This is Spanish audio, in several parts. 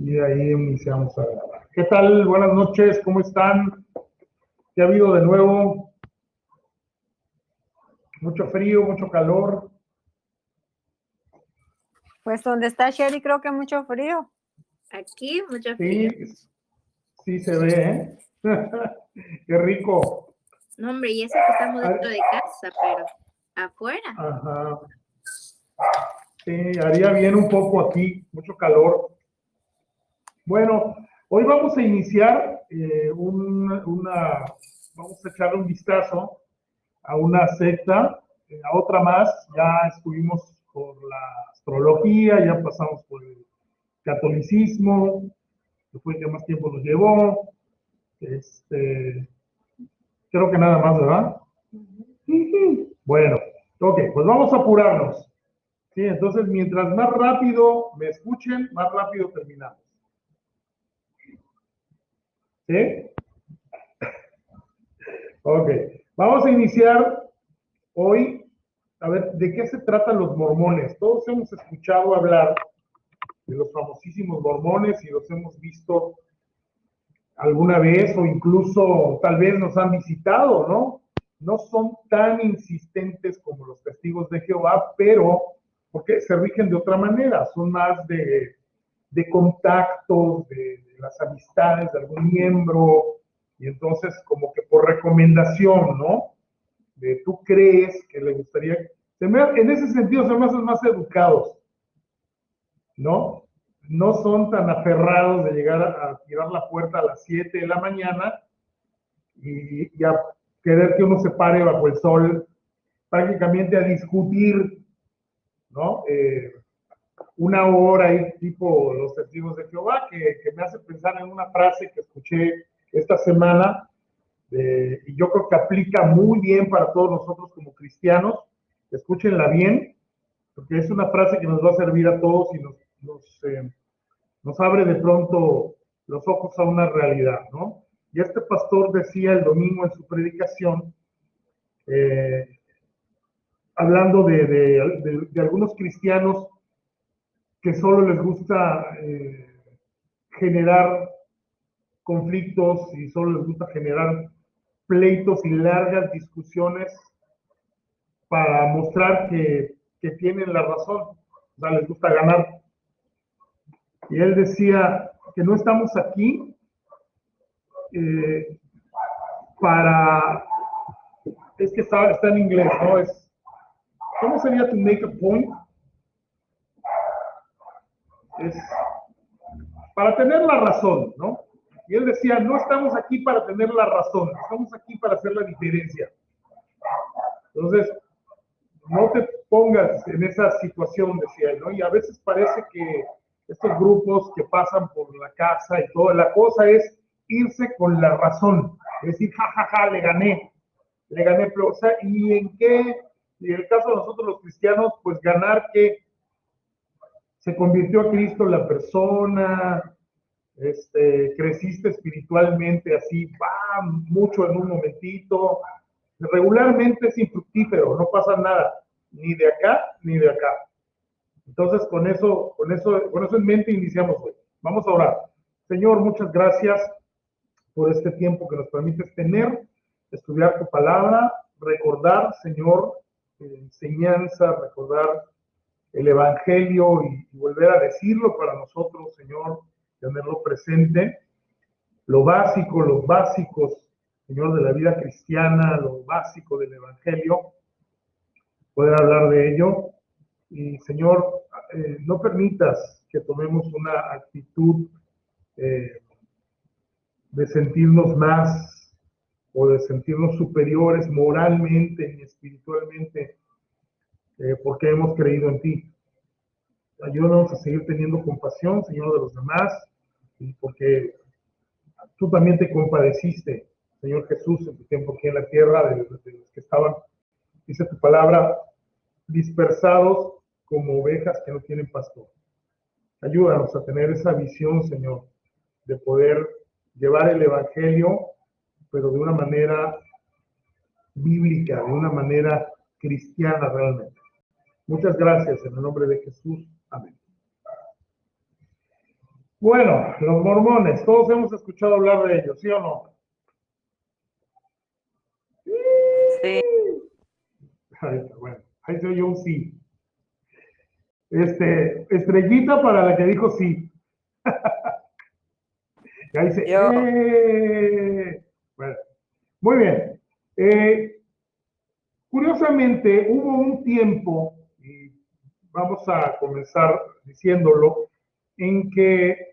Y ahí iniciamos a grabar. ¿Qué tal? Buenas noches, ¿cómo están? ¿Qué ha habido de nuevo? Mucho frío, mucho calor. Pues donde está Sherry creo que mucho frío. Aquí mucho frío. Sí se ve, ¿eh? Qué rico. No, hombre, y eso que estamos dentro de casa, pero afuera. Ajá. Sí, haría bien un poco aquí, mucho calor. Bueno, hoy vamos a iniciar vamos a echarle un vistazo a una secta, a otra más. Ya estuvimos por la astrología, ya pasamos por el catolicismo, que fue el que más tiempo nos llevó. Creo que nada más, ¿verdad? Bueno, ok, pues vamos a apurarnos. Sí, entonces mientras más rápido me escuchen, más rápido terminamos. ¿Sí? Ok, vamos a iniciar hoy, a ver, ¿de qué se tratan los mormones? Todos hemos escuchado hablar de los famosísimos mormones y los hemos visto alguna vez o incluso tal vez nos han visitado, ¿no? No son tan insistentes como los testigos de Jehová, pero porque se rigen de otra manera, son más de contactos, de las amistades de algún miembro, y entonces como que por recomendación, ¿no? De tú crees que le gustaría, en ese sentido se me hacen más educados, ¿no? No son tan aferrados de llegar a tirar la puerta a las 7 de la mañana y a querer que uno se pare bajo el sol, prácticamente a discutir, ¿no? Una hora ahí, tipo los testigos de Jehová, que me hace pensar en una frase que escuché esta semana, y yo creo que aplica muy bien para todos nosotros como cristianos. Escúchenla bien, porque es una frase que nos va a servir a todos y nos abre de pronto los ojos a una realidad, ¿no? Y este pastor decía el domingo en su predicación, hablando de algunos cristianos que solo les gusta generar conflictos y solo les gusta generar pleitos y largas discusiones para mostrar que tienen la razón, o sea, les gusta ganar. Y él decía que no estamos aquí para... Es que está en inglés, ¿no? ¿Cómo sería to make a point? Es para tener la razón, ¿no? Y él decía, no estamos aquí para tener la razón, estamos aquí para hacer la diferencia. Entonces, no te pongas en esa situación, decía él, ¿no? Y a veces parece que estos grupos que pasan por la casa y toda la cosa es irse con la razón, es decir, jajaja, le gané, pero, o sea, ¿y en qué? Y en el caso de nosotros los cristianos, pues ganar que se convirtió a Cristo la persona, creciste espiritualmente así, va mucho en un momentito, regularmente es infructífero, no pasa nada, ni de acá ni de acá. Entonces, con eso en mente iniciamos hoy. Vamos a orar. Señor, muchas gracias por este tiempo que nos permites tener, estudiar tu palabra, recordar, Señor, enseñanza, recordar el Evangelio y volver a decirlo para nosotros, Señor, tenerlo presente. Lo básico, los básicos, Señor, de la vida cristiana, lo básico del Evangelio, poder hablar de ello. Y, Señor, no permitas que tomemos una actitud de sentirnos más o de sentirnos superiores moralmente y espiritualmente porque hemos creído en ti. Ayúdanos a seguir teniendo compasión, Señor, de los demás, y porque tú también te compadeciste, Señor Jesús, en tu tiempo aquí en la tierra, de los que estaban, dice tu palabra, dispersados como ovejas que no tienen pastor. Ayúdanos a tener esa visión, Señor, de poder llevar el Evangelio, pero de una manera bíblica, de una manera cristiana realmente. Muchas gracias en el nombre de Jesús. Amén. Bueno, los mormones, todos hemos escuchado hablar de ellos, ¿sí o no? Sí. Bueno, ahí se oyó un sí. Estrellita para la que dijo sí. Y ahí dice, Yo. Bueno, muy bien. Curiosamente, hubo un tiempo, y vamos a comenzar diciéndolo, en que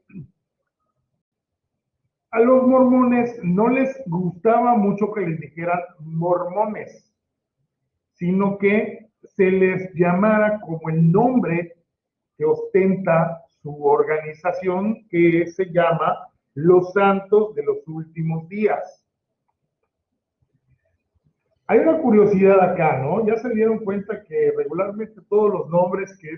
a los mormones no les gustaba mucho que les dijeran mormones, sino que se les llamara como el nombre que ostenta su organización, que se llama Los Santos de los Últimos Días. Hay una curiosidad acá, ¿no? Ya se dieron cuenta que regularmente todos los nombres que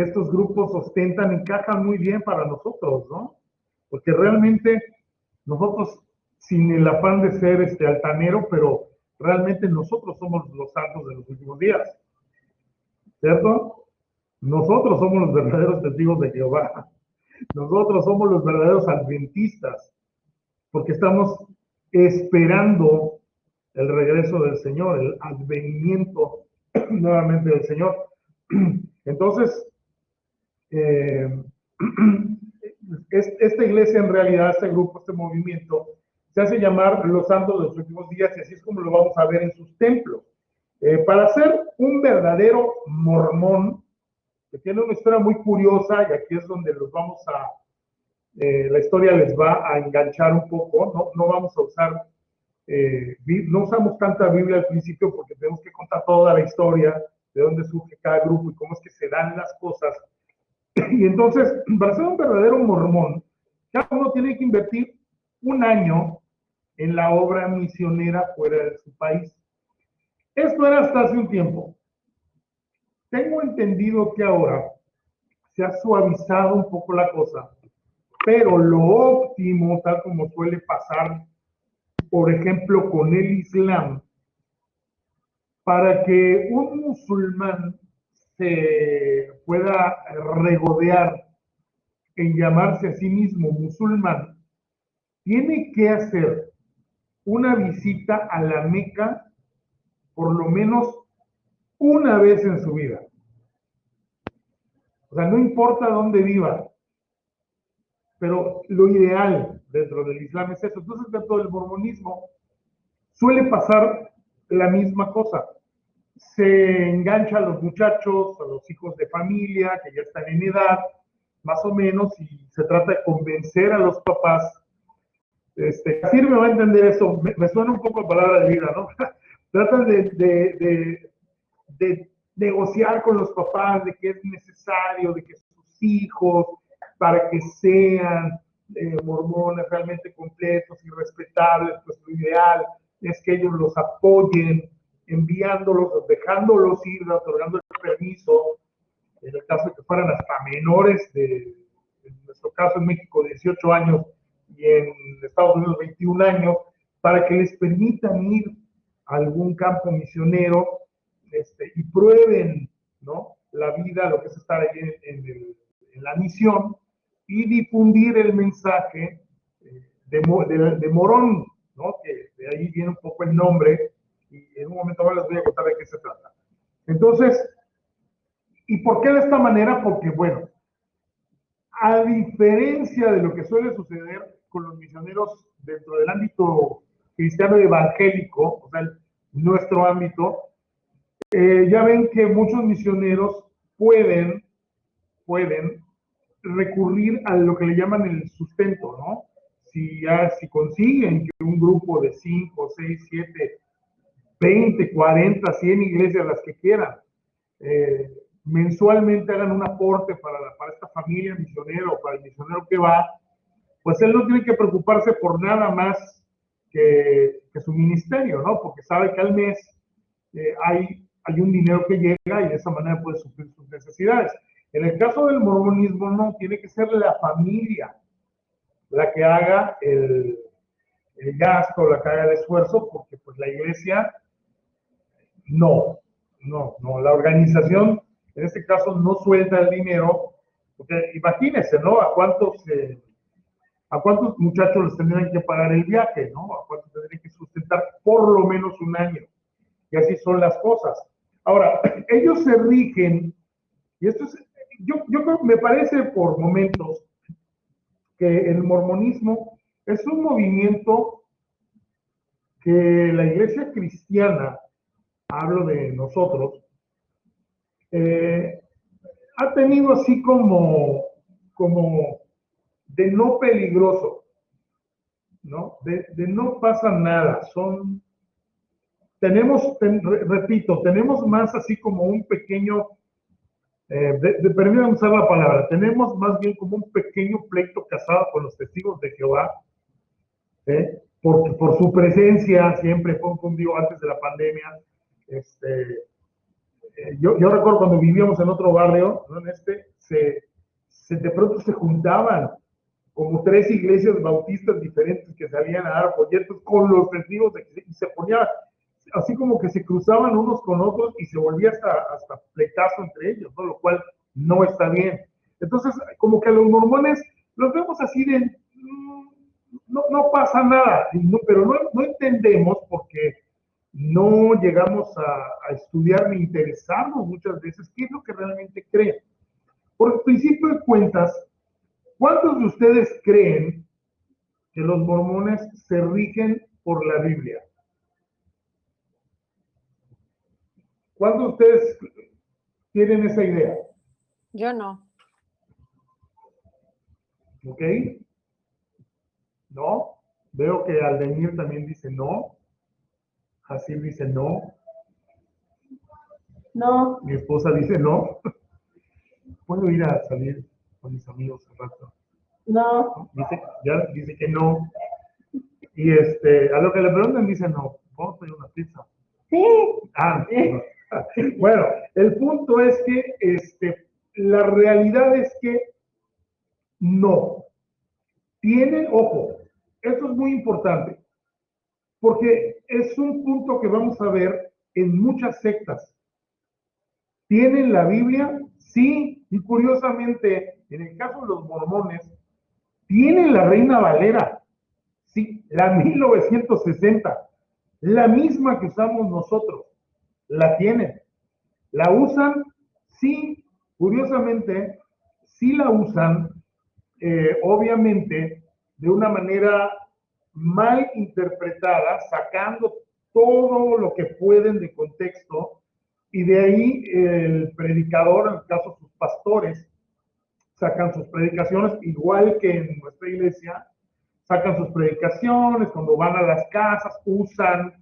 estos grupos ostentan encajan muy bien para nosotros, ¿no? Porque realmente nosotros, sin el afán de ser altanero, pero realmente nosotros somos los santos de los últimos días, ¿cierto? Nosotros somos los verdaderos testigos de Jehová. Nosotros somos los verdaderos adventistas, porque estamos esperando el regreso del Señor, el advenimiento nuevamente del Señor. Entonces, esta iglesia en realidad, este grupo, este movimiento, se hace llamar los santos de los últimos días, y así es como lo vamos a ver en sus templos. Para ser un verdadero mormón, que tiene una historia muy curiosa, y aquí es donde los vamos a, la historia les va a enganchar un poco, no vamos a usar, no usamos tanta Biblia al principio porque tenemos que contar toda la historia, de dónde surge cada grupo y cómo es que se dan las cosas. Y entonces, para ser un verdadero mormón, cada uno tiene que invertir un año en la obra misionera fuera de su país. Esto era hasta hace un tiempo. Tengo entendido que ahora se ha suavizado un poco la cosa, pero lo óptimo, tal como suele pasar, por ejemplo, con el Islam, para que un musulmán se pueda regodear en llamarse a sí mismo musulmán, tiene que hacer una visita a la Meca por lo menos una vez en su vida. O sea, no importa dónde viva, pero lo ideal dentro del Islam es eso. Entonces, dentro del mormonismo suele pasar la misma cosa. Se engancha a los muchachos, a los hijos de familia que ya están en edad, más o menos, y se trata de convencer a los papás. Así me va a entender eso, me suena un poco a palabra de vida, ¿no? Tratan de negociar con los papás de que es necesario, de que sus hijos, para que sean mormones realmente completos y respetables, pues lo ideal es que ellos los apoyen, enviándolos, dejándolos ir, otorgando el permiso, en el caso de que fueran hasta menores, en nuestro caso en México 18 años y en Estados Unidos 21 años, para que les permitan ir a algún campo misionero y prueben, ¿no?, la vida, lo que es estar ahí en la misión, y difundir el mensaje de Morón, ¿no?, que de ahí viene un poco el nombre, y en un momento más les voy a contar de qué se trata. Entonces, ¿y por qué de esta manera? Porque, bueno, a diferencia de lo que suele suceder con los misioneros dentro del ámbito cristiano evangélico, o sea, nuestro ámbito, ya ven que muchos misioneros pueden recurrir a lo que le llaman el sustento, ¿no? Si consiguen que un grupo de 5, 6, 7, 20, 40, 100 iglesias, las que quieran, mensualmente hagan un aporte para esta familia misionera o para el misionero que va, pues él no tiene que preocuparse por nada más que su ministerio, ¿no? Porque sabe que al mes hay un dinero que llega y de esa manera puede suplir sus necesidades. En el caso del mormonismo, no, tiene que ser la familia la que haga el gasto, la que haga el esfuerzo, porque pues la iglesia no, la organización en este caso no suelta el dinero Porque imagínense, ¿no? ¿A cuántos muchachos les tendrían que pagar el viaje, ¿no? ¿A cuántos tendrían que sustentar por lo menos un año? Y así son las cosas. Ahora, ellos se rigen, y esto es, yo creo, me parece por momentos que el mormonismo es un movimiento que la iglesia cristiana, hablo de nosotros, ha tenido así como de no peligroso, ¿no? De no pasa nada, repito, tenemos más así como un pequeño, permítanme usar la palabra, tenemos más bien como un pequeño pleito casado con los testigos de Jehová, por su presencia, siempre fue confundido antes de la pandemia. Yo recuerdo cuando vivíamos en otro barrio, ¿no? De pronto se juntaban como 3 iglesias bautistas diferentes que salían a dar folletos con los testigos y se ponía así como que se cruzaban unos con otros y se volvía hasta pleitazo entre ellos, ¿no? Lo cual no está bien. Entonces, como que los mormones los vemos así de, no pasa nada, pero no entendemos porque no llegamos a estudiar ni interesarnos muchas veces qué es lo que realmente creen. Por principio de cuentas, ¿cuántos de ustedes creen que los mormones se rigen por la Biblia? ¿Cuántos de ustedes tienen esa idea? Yo no. ¿Ok? ¿No? Veo que Aldemir también dice no. Jacir dice no. No. Mi esposa dice no. ¿Puedo ir a salir con mis amigos un rato? No. Dice que no. Y a lo que le preguntan dice no. ¿Vamos a pedir una pizza? Sí. No. Bueno, el punto es que la realidad es que no. Ojo, esto es muy importante, porque es un punto que vamos a ver en muchas sectas. ¿Tienen la Biblia? Sí, y curiosamente, en el caso de los mormones, tienen la Reina Valera, sí, la 1960, la misma que usamos nosotros, la tienen. ¿La usan? Sí, curiosamente, sí la usan, obviamente, de una manera mal interpretada, sacando todo lo que pueden de contexto, y de ahí el predicador, en el caso sus pastores, sacan sus predicaciones, igual que en nuestra iglesia, sacan sus predicaciones, cuando van a las casas, usan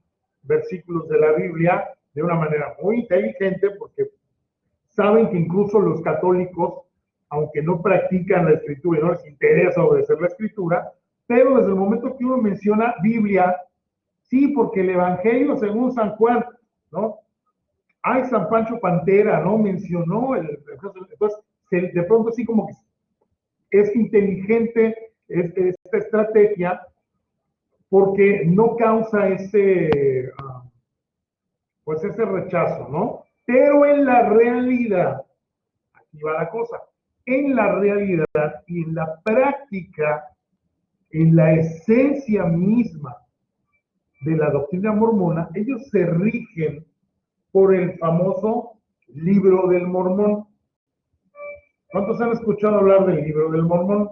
versículos de la Biblia de una manera muy inteligente, porque saben que incluso los católicos, aunque no practican la escritura y no les interesa obedecer la escritura, pero desde el momento que uno menciona Biblia, sí, porque el Evangelio según San Juan, ¿no? Ay, San Pancho Pantera, ¿no? Mencionó entonces, de pronto así como que es inteligente esta estrategia porque no causa pues ese rechazo, ¿no? Pero en la realidad, aquí va la cosa, en la realidad y en la práctica, en la esencia misma de la doctrina mormona, ellos se rigen por el famoso Libro del Mormón. ¿Cuántos han escuchado hablar del Libro del Mormón?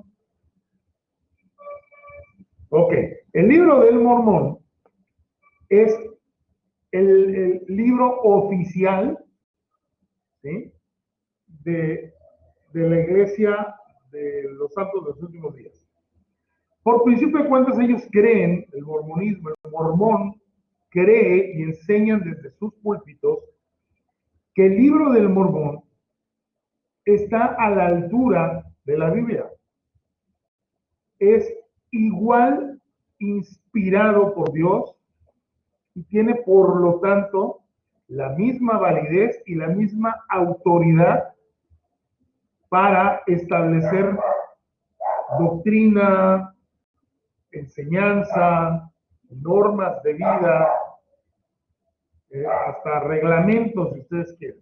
Ok, el Libro del Mormón es el libro oficial, ¿sí?, de la Iglesia de los Santos de los Últimos Días. Por principio de cuentas, ellos creen, el mormonismo, el mormón cree y enseñan desde sus púlpitos que el Libro del Mormón está a la altura de la Biblia. Es igual inspirado por Dios y tiene, por lo tanto, la misma validez y la misma autoridad para establecer doctrina, enseñanza, normas de vida, hasta reglamentos, si ustedes quieren.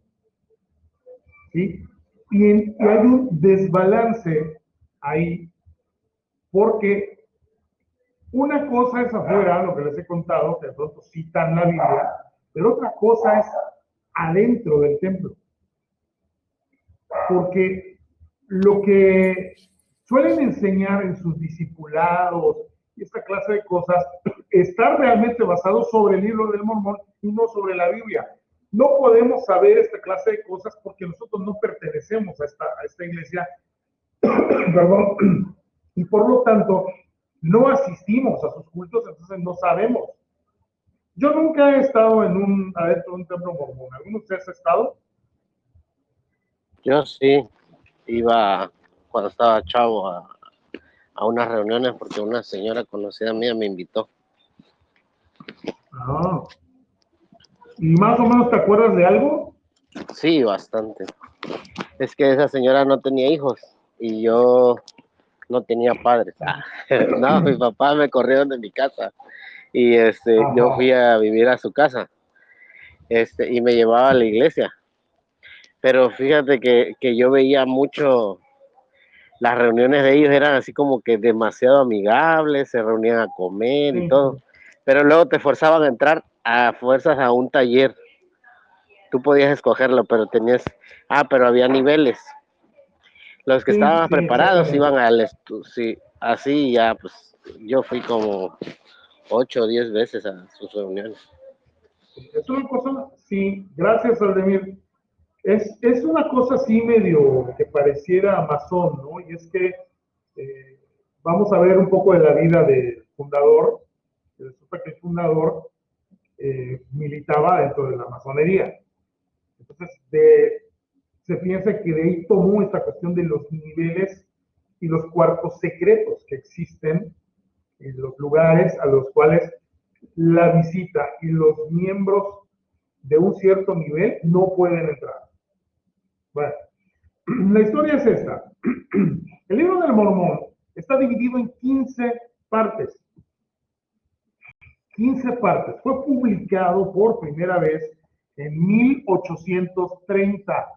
¿Sí? y hay un desbalance ahí, porque una cosa es afuera, lo que les he contado, que de pronto citan la Biblia, pero otra cosa es adentro del templo. Porque lo que suelen enseñar en sus discipulados y esta clase de cosas está realmente basado sobre el libro del Mormón y no sobre la Biblia. No podemos saber esta clase de cosas porque nosotros no pertenecemos a esta iglesia, perdón, y por lo tanto no asistimos a sus cultos, entonces no sabemos. Yo nunca he estado adentro de un templo mormón. ¿Alguno de ustedes ha estado? Yo sí, iba cuando estaba chavo a unas reuniones porque una señora conocida mía me invitó. Ah. ¿Y más o menos te acuerdas de algo? Sí, bastante. Es que esa señora no tenía hijos y yo no tenía padres. No, mi papá me corrió de mi casa y yo fui a vivir a su casa y me llevaba a la iglesia. Pero fíjate que yo veía mucho, las reuniones de ellos eran así como que demasiado amigables, se reunían a comer y todo, pero luego te forzaban a entrar a fuerzas a un taller. Tú podías escogerlo, pero pero había niveles. Los que estaban preparados iban sí, así ya, pues yo fui como 8 o 10 veces a sus reuniones. Es una cosa, sí, gracias, Aldemir. Es una cosa así medio que pareciera masón, ¿no? Y es que vamos a ver un poco de la vida del fundador. Resulta que el fundador militaba dentro de la masonería. Entonces, se piensa que de ahí tomó esta cuestión de los niveles y los cuartos secretos que existen en los lugares a los cuales la visita y los miembros de un cierto nivel no pueden entrar. Bueno, la historia es esta. El libro del Mormón está dividido en 15 partes. 15 partes. Fue publicado por primera vez en 1830.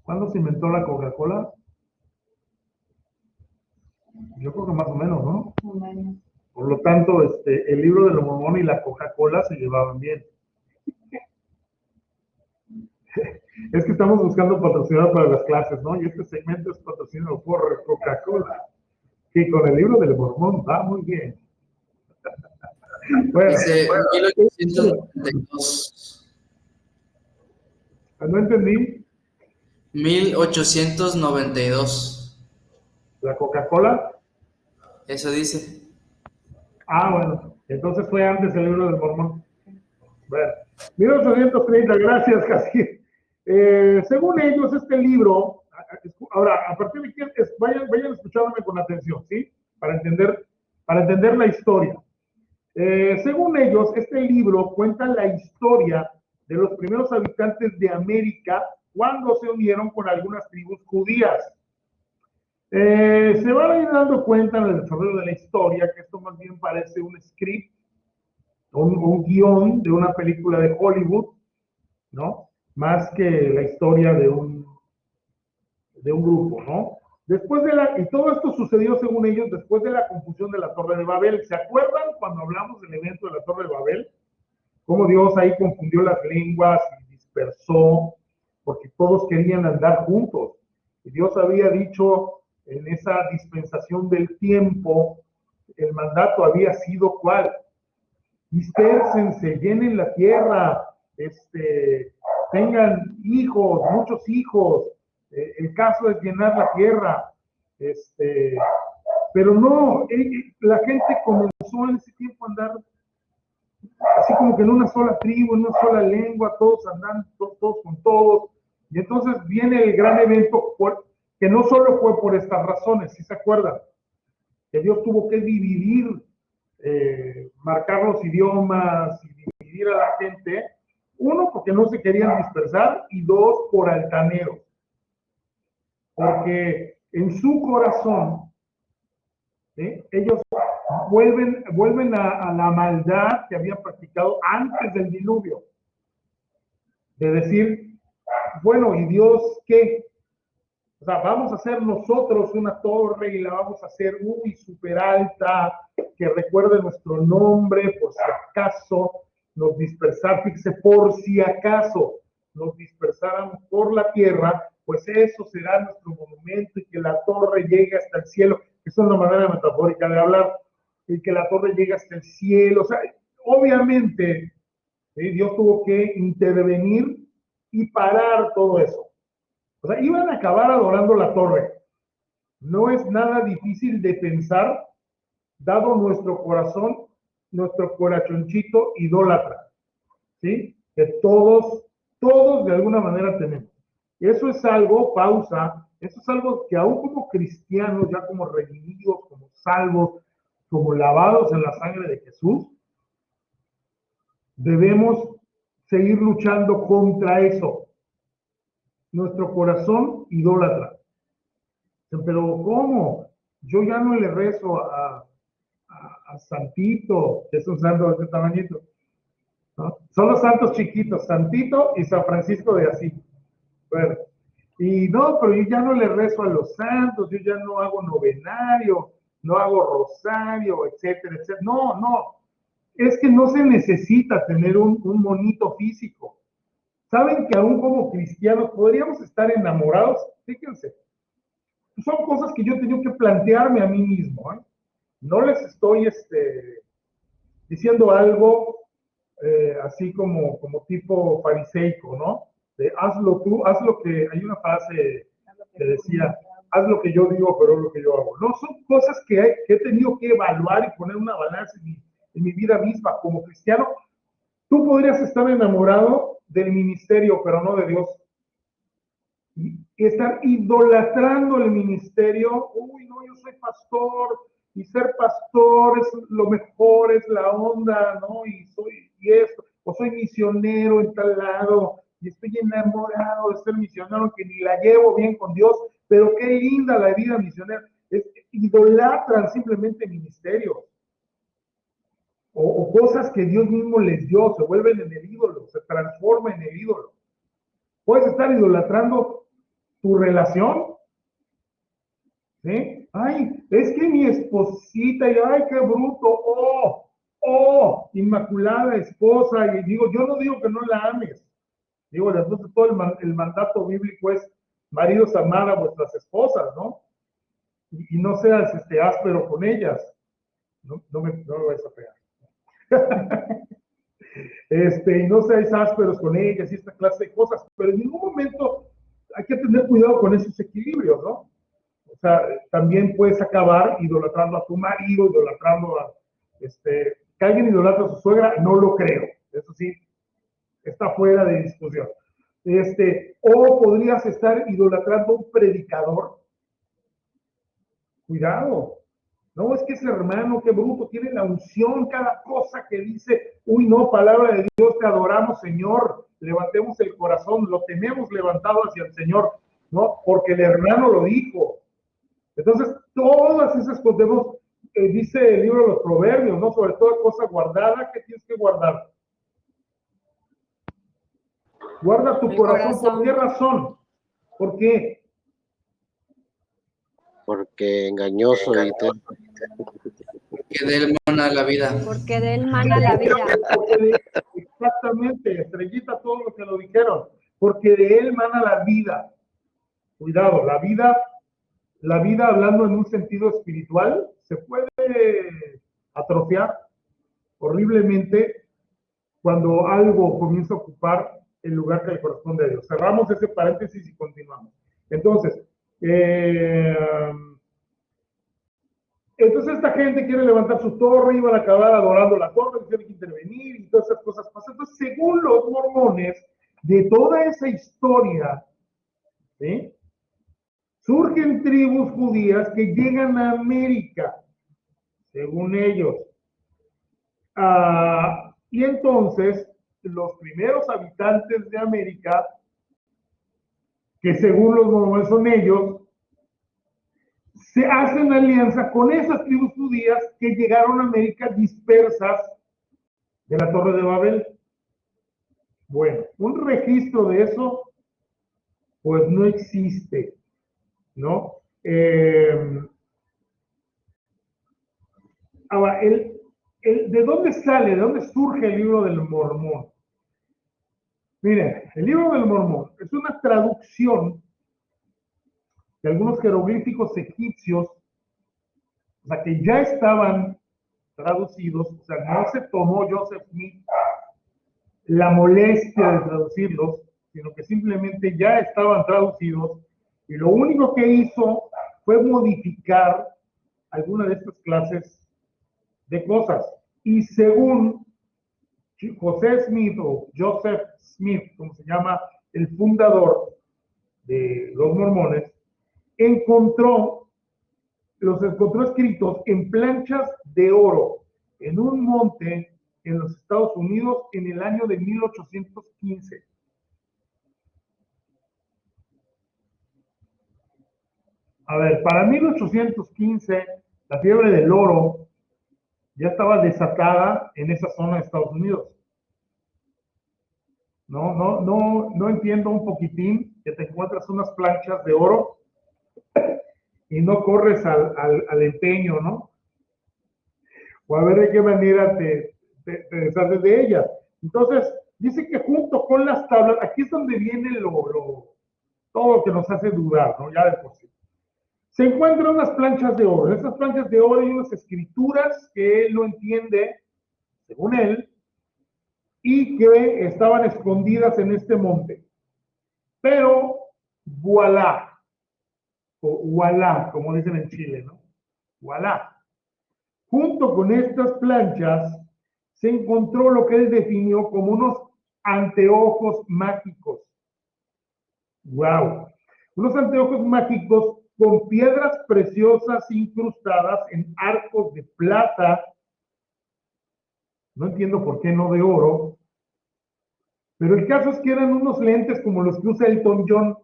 ¿Cuándo se inventó la Coca-Cola? Yo creo que más o menos, ¿no? Por lo tanto, el libro del Mormón y la Coca-Cola se llevaban bien. Es que estamos buscando patrocinador para las clases, ¿no? Y este segmento es patrocinado por Coca-Cola, que con el libro del Mormón va muy bien. Bueno, dice 1892. No entendí. 1892. ¿La Coca-Cola? Eso dice. Bueno, entonces fue antes el libro del Mormón. Bueno, 1830, gracias, Casi. Según ellos, este libro, ahora, a partir de aquí, vayan escuchándome con atención, ¿sí? Para entender la historia. Según ellos, este libro cuenta la historia de los primeros habitantes de América cuando se unieron con algunas tribus judías. Se van a ir dando cuenta en el desarrollo de la historia que esto más bien parece un script, un guión de una película de Hollywood, ¿no? Más que la historia de un grupo, ¿no? Y todo esto sucedió, según ellos, después de la confusión de la Torre de Babel. ¿Se acuerdan cuando hablamos del evento de la Torre de Babel? Cómo Dios ahí confundió las lenguas y dispersó, porque todos querían andar juntos. Y Dios había dicho en esa dispensación del tiempo, el mandato había sido ¿cuál? Dispérsense, llenen la tierra, tengan hijos, muchos hijos, el caso es llenar la tierra, pero no, la gente comenzó en ese tiempo a andar así como que en una sola tribu, en una sola lengua, todos andando, todos con todos, y entonces viene el gran evento que no solo fue por estas razones, ¿sí se acuerdan? Que Dios tuvo que dividir, marcar los idiomas y dividir a la gente, uno, porque no se querían dispersar, y dos, por altaneros. Porque en su corazón, ellos vuelven a la maldad que habían practicado antes del diluvio. De decir, bueno, ¿y Dios qué? O sea, vamos a hacer nosotros una torre y la vamos a hacer, súper alta, que recuerde nuestro nombre, por si acaso nos dispersar, fíjese, por si acaso nos dispersáramos por la tierra, pues eso será nuestro monumento y que la torre llegue hasta el cielo. Esa es una manera metafórica de hablar, y que la torre llegue hasta el cielo. O sea, obviamente, Dios tuvo que intervenir y parar todo eso. O sea, iban a acabar adorando la torre. No es nada difícil de pensar, dado nuestro corazón, nuestro corachonchito idólatra, ¿sí? Que todos de alguna manera tenemos. Eso es algo, pausa, eso es algo que aún como cristianos, ya como redimidos, como salvos, como lavados en la sangre de Jesús, debemos seguir luchando contra eso. Nuestro corazón idólatra. Pero ¿cómo? Yo ya no le rezo a Santito, que es un santo de este tamañito, ¿no? Son los santos chiquitos, Santito y San Francisco de Asís. Bueno, y no, pero yo ya no le rezo a los santos, yo ya no hago novenario, no hago rosario, etcétera, etcétera. No, es que no se necesita tener un monito físico. ¿Saben que aún como cristianos podríamos estar enamorados? Fíjense, son cosas que yo he tenido que plantearme a mí mismo, ¿eh? No les estoy diciendo algo así como tipo fariseico, ¿no? De hazlo tú, haz lo que, hay una frase que decía, haz lo que yo digo, pero lo que yo hago. No, son cosas que he tenido que evaluar y poner una balanza en mi vida misma. Como cristiano, tú podrías estar enamorado del ministerio, pero no de Dios. Y estar idolatrando el ministerio, no, yo soy pastor, y ser pastor es lo mejor, es la onda, ¿no? Y esto, o soy misionero en tal lado, y estoy enamorado de ser misionero, que ni la llevo bien con Dios, pero qué linda la vida misionera. Idolatran simplemente ministerio. O cosas que Dios mismo les dio, se vuelven en el ídolo, se transforman en el ídolo. Puedes estar idolatrando tu relación, ¿sí? Ay, es que mi esposita, y ay, qué bruto, inmaculada esposa, y digo, yo no digo que no la ames, digo, entonces todo el mandato bíblico es, maridos, amar a vuestras esposas, ¿no? Y no seas áspero con ellas, no me vayas a pegar. Y no seáis ásperos con ellas y esta clase de cosas, pero en ningún momento hay que tener cuidado con esos equilibrios, ¿no? O sea, también puedes acabar idolatrando a tu marido, idolatrando a, que alguien idolatra a su suegra, no lo creo, eso sí, está fuera de discusión. O podrías estar idolatrando a un predicador, cuidado. No, es que ese hermano, qué bruto, tiene la unción, cada cosa que dice, no, palabra de Dios, te adoramos, Señor, levantemos el corazón, lo tenemos levantado hacia el Señor, ¿no? Porque el hermano lo dijo. Entonces, todas esas cosas, dice el libro de los Proverbios, ¿no? Sobre toda cosa guardada, ¿qué tienes que guardar? Guarda tu corazón. ¿Por qué razón? ¿Por qué? Porque engañoso y todo. Que de él mana la vida. Porque de él mana la vida. Exactamente, estrellita todo lo que lo dijeron. Porque de él mana la vida. Cuidado, la vida hablando en un sentido espiritual, se puede atrofiar horriblemente cuando algo comienza a ocupar el lugar que le corresponde a Dios. Cerramos ese paréntesis y continuamos. Entonces, esta gente quiere levantar su torre, iban a acabar adorando la torre, tienen que intervenir y todas esas cosas pasan. Entonces, según los mormones, de toda esa historia, ¿sí?, surgen tribus judías que llegan a América, según ellos. Y entonces, los primeros habitantes de América, que según los mormones son ellos, se hacen alianza con esas tribus judías que llegaron a América dispersas de la Torre de Babel. Bueno, un registro de eso pues no existe, ¿no? Ahora, ¿de dónde sale, de dónde surge el libro del Mormón? Miren, el libro del Mormón es una traducción de algunos jeroglíficos egipcios, o sea, que ya estaban traducidos, o sea, no se tomó Joseph Smith la molestia de traducirlos, sino que simplemente ya estaban traducidos y lo único que hizo fue modificar alguna de estas clases de cosas. Y según José Smith o Joseph Smith, como se llama el fundador de los mormones, los encontró escritos en planchas de oro en un monte en los Estados Unidos en el año de 1815. A ver, para 1815, la fiebre del oro ya estaba desatada en esa zona de Estados Unidos. No entiendo un poquitín que te encuentras unas planchas de oro y no corres al empeño, ¿no? O a ver de qué manera te deshaces de ellas. Entonces, dice que junto con las tablas, aquí es donde viene todo lo que nos hace dudar, ¿no? Ya de por sí. Se encuentran unas planchas de oro. En esas planchas de oro hay unas escrituras que él no entiende, según él, y que estaban escondidas en este monte. Pero, voilà, o voilà, como dicen en Chile, ¿no? Voilà. Junto con estas planchas se encontró lo que él definió como unos anteojos mágicos. ¡Wow! Unos anteojos mágicos con piedras preciosas incrustadas en arcos de plata. No entiendo por qué no de oro. Pero el caso es que eran unos lentes como los que usa Elton John.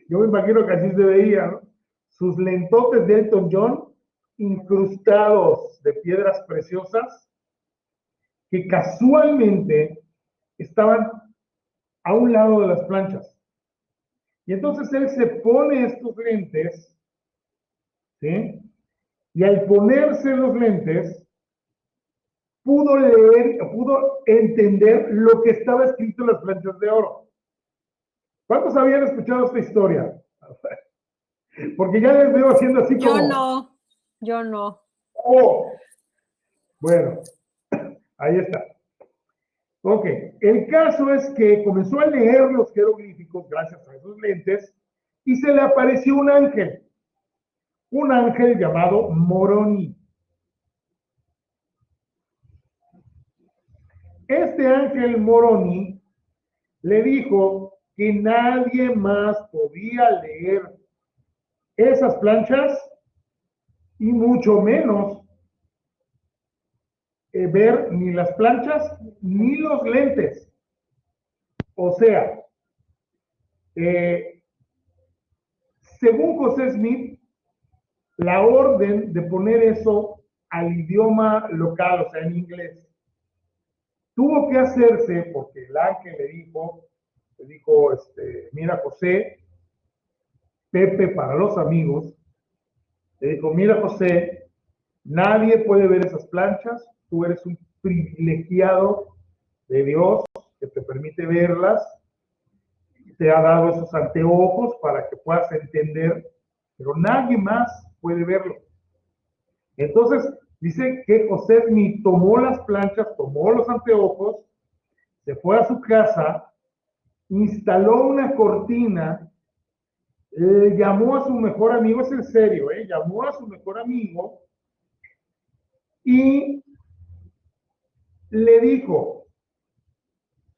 Yo me imagino que así se veía, ¿no? Sus lentotes de Elton John incrustados de piedras preciosas que casualmente estaban a un lado de las planchas. Y entonces él se pone estos lentes, ¿sí? Y al ponerse los lentes, pudo leer, pudo entender lo que estaba escrito en las planchas de oro. ¿Cuántos habían escuchado esta historia? Porque ya les veo haciendo así como... Yo no. Oh, bueno, ahí está. Ok, el caso es que comenzó a leer los jeroglíficos gracias a esos lentes y se le apareció un ángel llamado Moroni. Este ángel Moroni le dijo que nadie más podía leer esas planchas y mucho menos ver ni las planchas ni los lentes. O sea, según José Smith, la orden de poner eso al idioma local, o sea, en inglés, tuvo que hacerse porque el ángel le dijo, mira José, Pepe para los amigos, le dijo, mira José, nadie puede ver esas planchas, tú eres un privilegiado de Dios que te permite verlas, te ha dado esos anteojos para que puedas entender, pero nadie más puede verlo. Entonces, dice que José Smith tomó las planchas, tomó los anteojos, se fue a su casa, instaló una cortina, llamó a su mejor amigo, es en serio, llamó a su mejor amigo y le dijo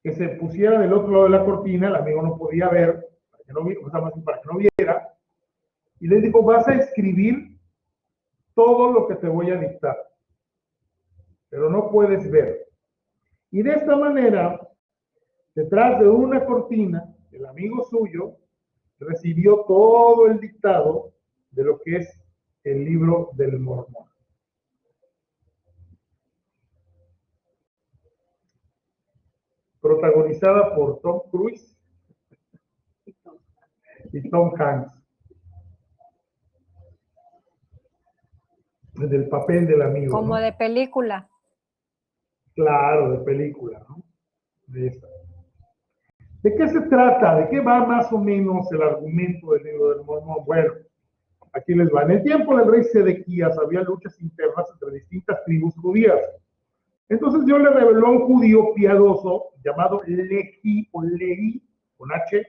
que se pusiera del otro lado de la cortina, el amigo no podía ver, para que no viera, y le dijo, vas a escribir todo lo que te voy a dictar, pero no puedes ver. Y de esta manera, detrás de una cortina, el amigo suyo recibió todo el dictado de lo que es el libro del Mormón. Protagonizada por Tom Cruise y Tom Hanks. Del papel del amigo. Como ¿no? de película. Claro, de película, ¿no? De esa. ¿De qué se trata? ¿De qué va más o menos el argumento del libro del Mormón? Bueno, aquí les va. En el tiempo del rey Sedequías había luchas internas entre distintas tribus judías. Entonces Dios le reveló a un judío piadoso llamado Lehi o Lehi, con H.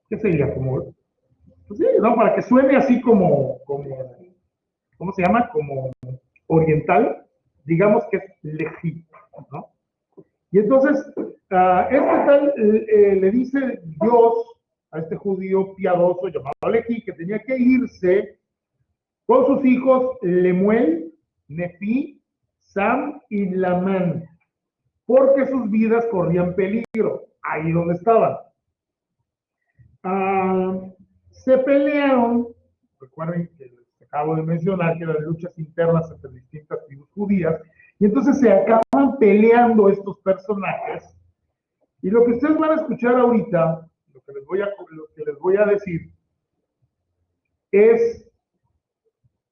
¿Qué sería? Como, pues sí, ¿no? Para que suene así como, ¿cómo se llama? Como oriental, digamos que es Lehi, ¿no? Y entonces, este tal le dice Dios a este judío piadoso llamado Lehi que tenía que irse con sus hijos Lemuel, Nefi, Sam y Lamán, porque sus vidas corrían peligro, ahí donde estaban. Se pelearon, recuerden que les acabo de mencionar que eran luchas internas entre distintas tribus judías, y entonces se acaban peleando estos personajes, y lo que ustedes van a escuchar ahorita, lo que les voy a decir, es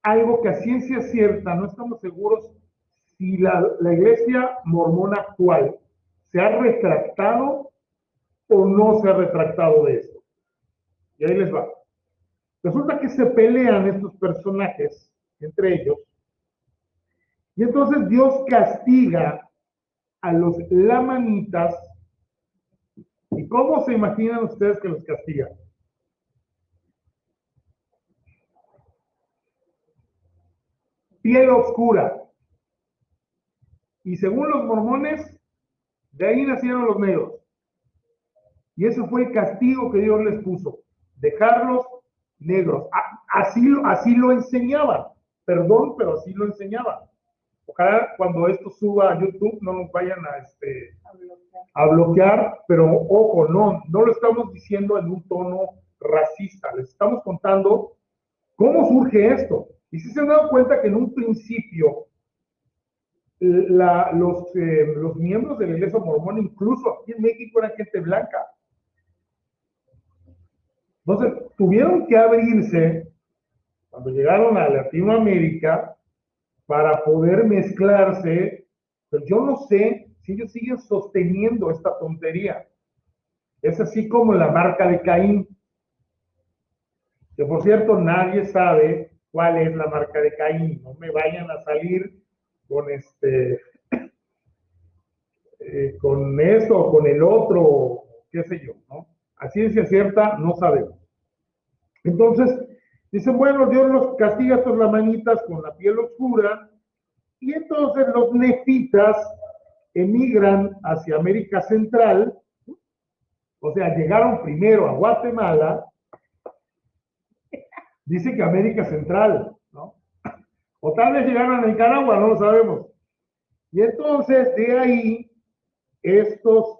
algo que a ciencia cierta no estamos seguros si la iglesia mormona actual se ha retractado o no se ha retractado de esto. Y ahí les va. Resulta que se pelean estos personajes entre ellos, y entonces Dios castiga a los lamanitas. ¿Y cómo se imaginan ustedes que los castiga? Piel oscura. Y según los mormones, de ahí nacieron los negros. Y eso fue el castigo que Dios les puso, dejarlos negros. Así lo enseñaban. Perdón, pero así lo enseñaban. Ojalá cuando esto suba a YouTube no nos vayan a bloquear, pero ojo, no lo estamos diciendo en un tono racista. Les estamos contando cómo surge esto. Y si se han dado cuenta que en un principio los miembros de la iglesia mormona, incluso aquí en México, eran gente blanca. Entonces, tuvieron que abrirse cuando llegaron a Latinoamérica para poder mezclarse, pero yo no sé si ellos siguen sosteniendo esta tontería. Es así como la marca de Caín, que por cierto nadie sabe cuál es la marca de Caín. No me vayan a salir con con esto o con el otro, qué sé yo, ¿no? A ciencia cierta no sabemos. Entonces, dicen, bueno, Dios los castiga a estos lamanitas con la piel oscura, y entonces los nefitas emigran hacia América Central, o sea, llegaron primero a Guatemala, dice que América Central, ¿no? O tal vez llegaron a Nicaragua, no lo sabemos. Y entonces, de ahí, estos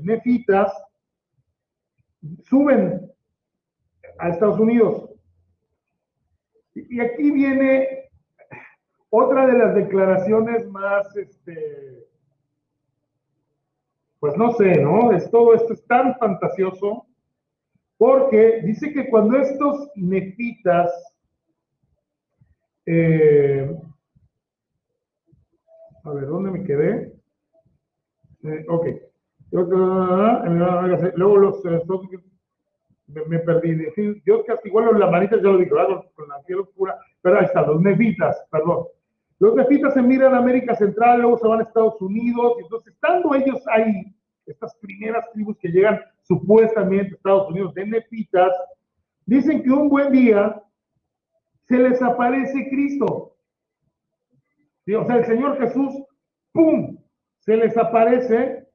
nefitas suben a Estados Unidos. Y aquí viene otra de las declaraciones más, pues no sé, ¿no? Todo esto es tan fantasioso, porque dice que cuando estos nefitas a ver, ¿dónde me quedé? Ok. Luego me perdí. Dios castigó a los lamanitas, ya lo dije, con la piel oscura, pero ahí está, los nefitas, perdón. Los nefitas se miran a América Central, luego se van a Estados Unidos, y entonces estando ellos ahí, estas primeras tribus que llegan supuestamente a Estados Unidos de nefitas, dicen que un buen día se les aparece Cristo. ¿Sí? O sea, el Señor Jesús, ¡pum!, se les aparece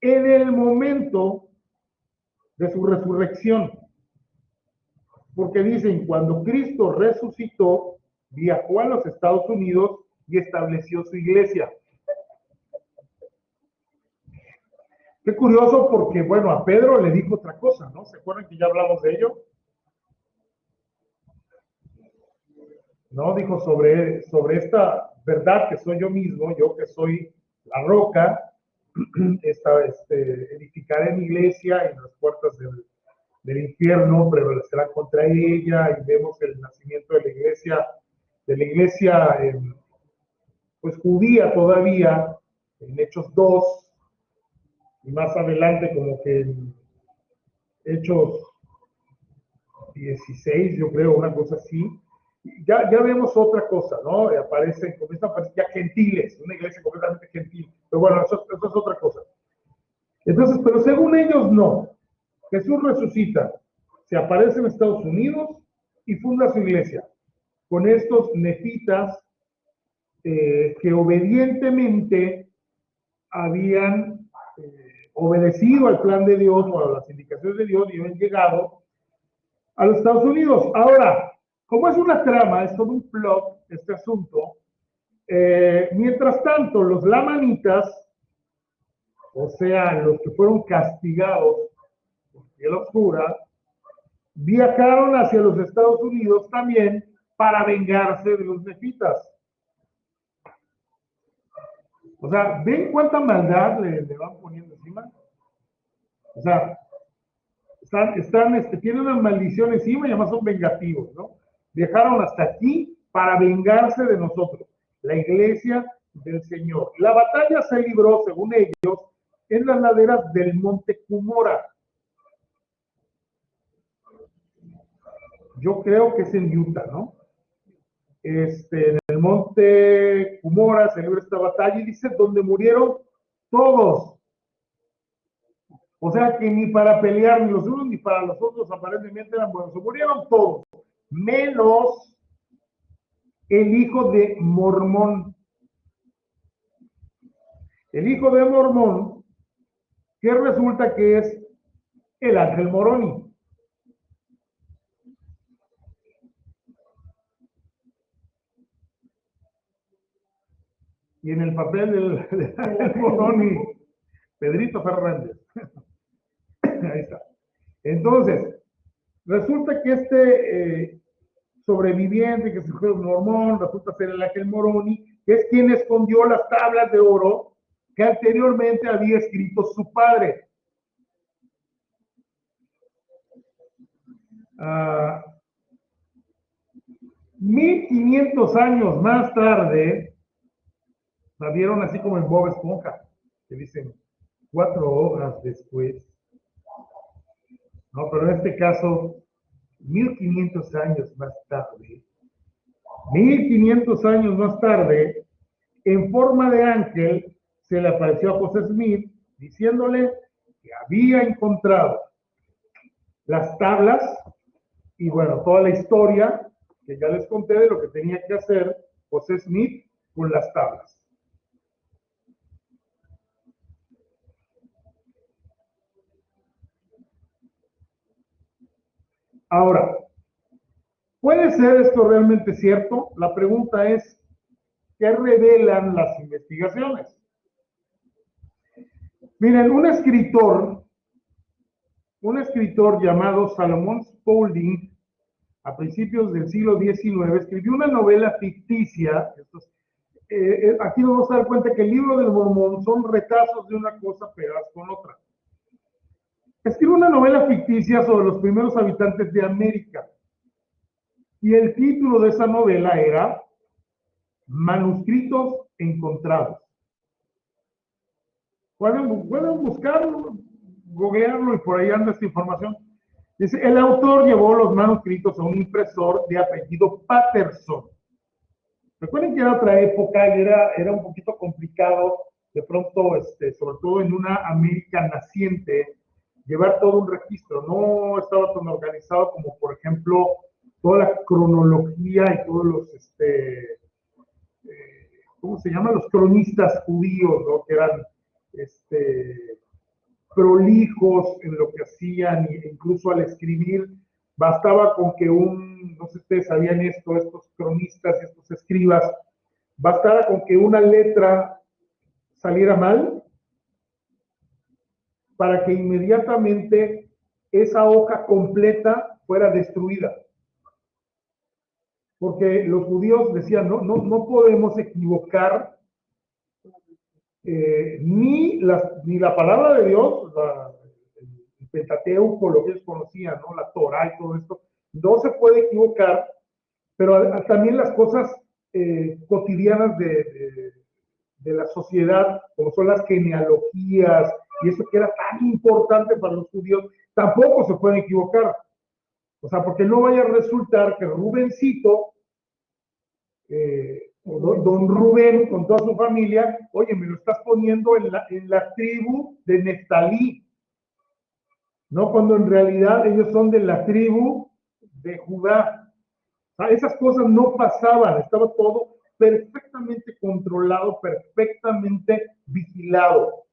en el momento de su resurrección. Porque dicen, cuando Cristo resucitó, viajó a los Estados Unidos y estableció su iglesia. Qué curioso porque, bueno, a Pedro le dijo otra cosa, ¿no? ¿Se acuerdan que ya hablamos de ello? ¿No? Dijo sobre esta verdad que soy yo mismo, yo que soy la roca, edificaré mi iglesia y las puertas del infierno prevalecerán contra ella, y vemos el nacimiento de la iglesia pues judía todavía, en Hechos 2, y más adelante como que en Hechos 16, yo creo, una cosa así. Ya vemos otra cosa, ¿no? Comienzan a aparecer ya gentiles, una iglesia completamente gentil. Pero bueno, eso es otra cosa. Entonces, pero según ellos, no. Jesús resucita, se aparece en Estados Unidos y funda su iglesia con estos nefitas que obedientemente habían obedecido al plan de Dios o a las indicaciones de Dios y habían llegado a los Estados Unidos. Ahora, como es una trama, es todo un plot este asunto, mientras tanto, los lamanitas, o sea, los que fueron castigados por piel oscura, viajaron hacia los Estados Unidos también para vengarse de los nefitas. O sea, ¿ven cuánta maldad le van poniendo encima? O sea, tienen una maldición encima y además son vengativos, ¿no? Viajaron hasta aquí para vengarse de nosotros, la iglesia del Señor. La batalla se libró, según ellos, en las laderas del monte Cumora. Yo creo que es en Utah, ¿no? En el monte Cumora se libra esta batalla y dice donde murieron todos. O sea que ni para pelear ni los unos ni para los otros aparentemente eran buenos. Se murieron todos, menos el hijo de Mormón. El hijo de Mormón, que resulta que es el ángel Moroni. Y en el papel del ángel Moroni, Pedrito Fernández. Ahí está. Entonces, resulta que este sobreviviente que se fue un mormón, resulta ser el ángel Moroni, que es quien escondió las tablas de oro que anteriormente había escrito su padre. 1500 años más tarde, la vieron así como en Bob Esponja, que dicen 4 horas después. No, pero en este caso, 1500 años más tarde, 1500 años más tarde, en forma de ángel, se le apareció a José Smith diciéndole que había encontrado las tablas y bueno, toda la historia que ya les conté de lo que tenía que hacer José Smith con las tablas. Ahora, ¿puede ser esto realmente cierto? La pregunta es, ¿qué revelan las investigaciones? Miren, un escritor llamado Salomón Spaulding, a principios del siglo XIX, escribió una novela ficticia. Aquí nos vamos a dar cuenta que el libro del Mormón son retazos de una cosa pegadas con otra. Escribió una novela ficticia sobre los primeros habitantes de América. Y el título de esa novela era Manuscritos encontrados. Pueden buscarlo, googlearlo y por ahí anda esta información. Dice, el autor llevó los manuscritos a un impresor de apellido Patterson. Recuerden que era otra época y era un poquito complicado de pronto, sobre todo en una América naciente, llevar todo un registro. No estaba tan organizado como, por ejemplo, toda la cronología y todos los, ¿cómo se llaman? Los cronistas judíos, ¿no? Que eran, prolijos en lo que hacían, e incluso al escribir, bastaba con que no sé si ustedes sabían esto, estos cronistas, estos escribas, bastaba con que una letra saliera mal para que inmediatamente esa hoja completa fuera destruida. Porque los judíos decían, no podemos equivocar ni la palabra de Dios, el Pentateuco, lo que ellos conocían, ¿no? La Torah y todo esto, no se puede equivocar, pero también las cosas cotidianas de la sociedad, como son las genealogías, y eso que era tan importante para los judíos, tampoco se pueden equivocar. O sea, porque no vaya a resultar que Rubencito, o don Rubén con toda su familia, oye, me lo estás poniendo en la tribu de Neftalí, ¿no? Cuando en realidad ellos son de la tribu de Judá. O sea, esas cosas no pasaban, estaba todo perfectamente controlado, perfectamente vigilado,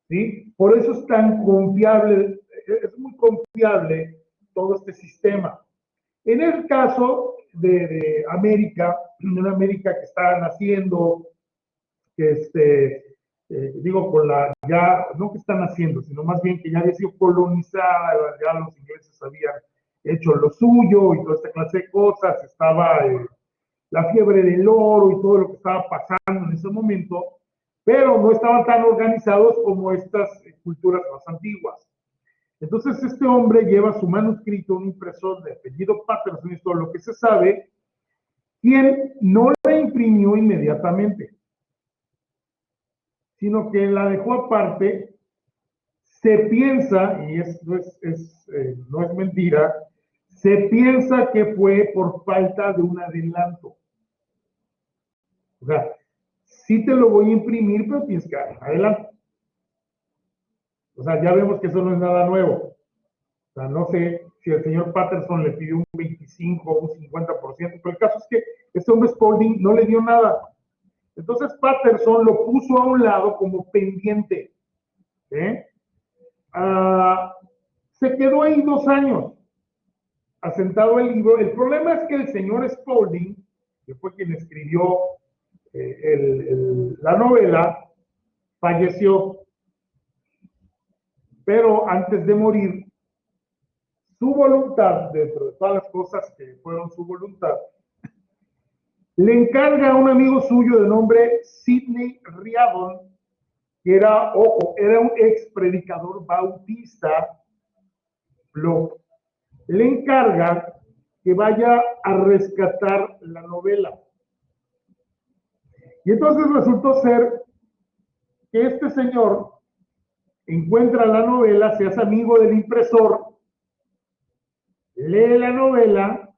¿sí? Por eso es tan confiable, es muy confiable todo este sistema. En el caso de América, una América que está naciendo, que digo, ya, no que están haciendo, sino más bien que ya había sido colonizada, ya los ingleses habían hecho lo suyo y toda esta clase de cosas, estaba la fiebre del oro y todo lo que estaba pasando en ese momento, pero no estaban tan organizados como estas culturas más antiguas. Entonces este hombre lleva su manuscrito, un impresor de apellido Patterson, y todo lo que se sabe, quien no la imprimió inmediatamente, sino que la dejó aparte. Se piensa, y no es mentira, se piensa que fue por falta de un adelanto. O sea, sí te lo voy a imprimir, pero tienes que dar adelanto. O sea, ya vemos que eso no es nada nuevo. O sea, no sé si el señor Patterson le pidió un 25 o un 50%, pero el caso es que este hombre Spalding no le dio nada. Entonces Patterson lo puso a un lado como pendiente. Se quedó ahí 2 años, asentado el libro. El problema es que el señor Spalding, que fue quien escribió la novela, falleció. Pero antes de morir, su voluntad, dentro de todas las cosas que fueron su voluntad, le encarga a un amigo suyo de nombre Sidney Riabon, que era un ex predicador bautista, le encarga que vaya a rescatar la novela. Y entonces resultó ser que este señor encuentra la novela, se hace amigo del impresor, lee la novela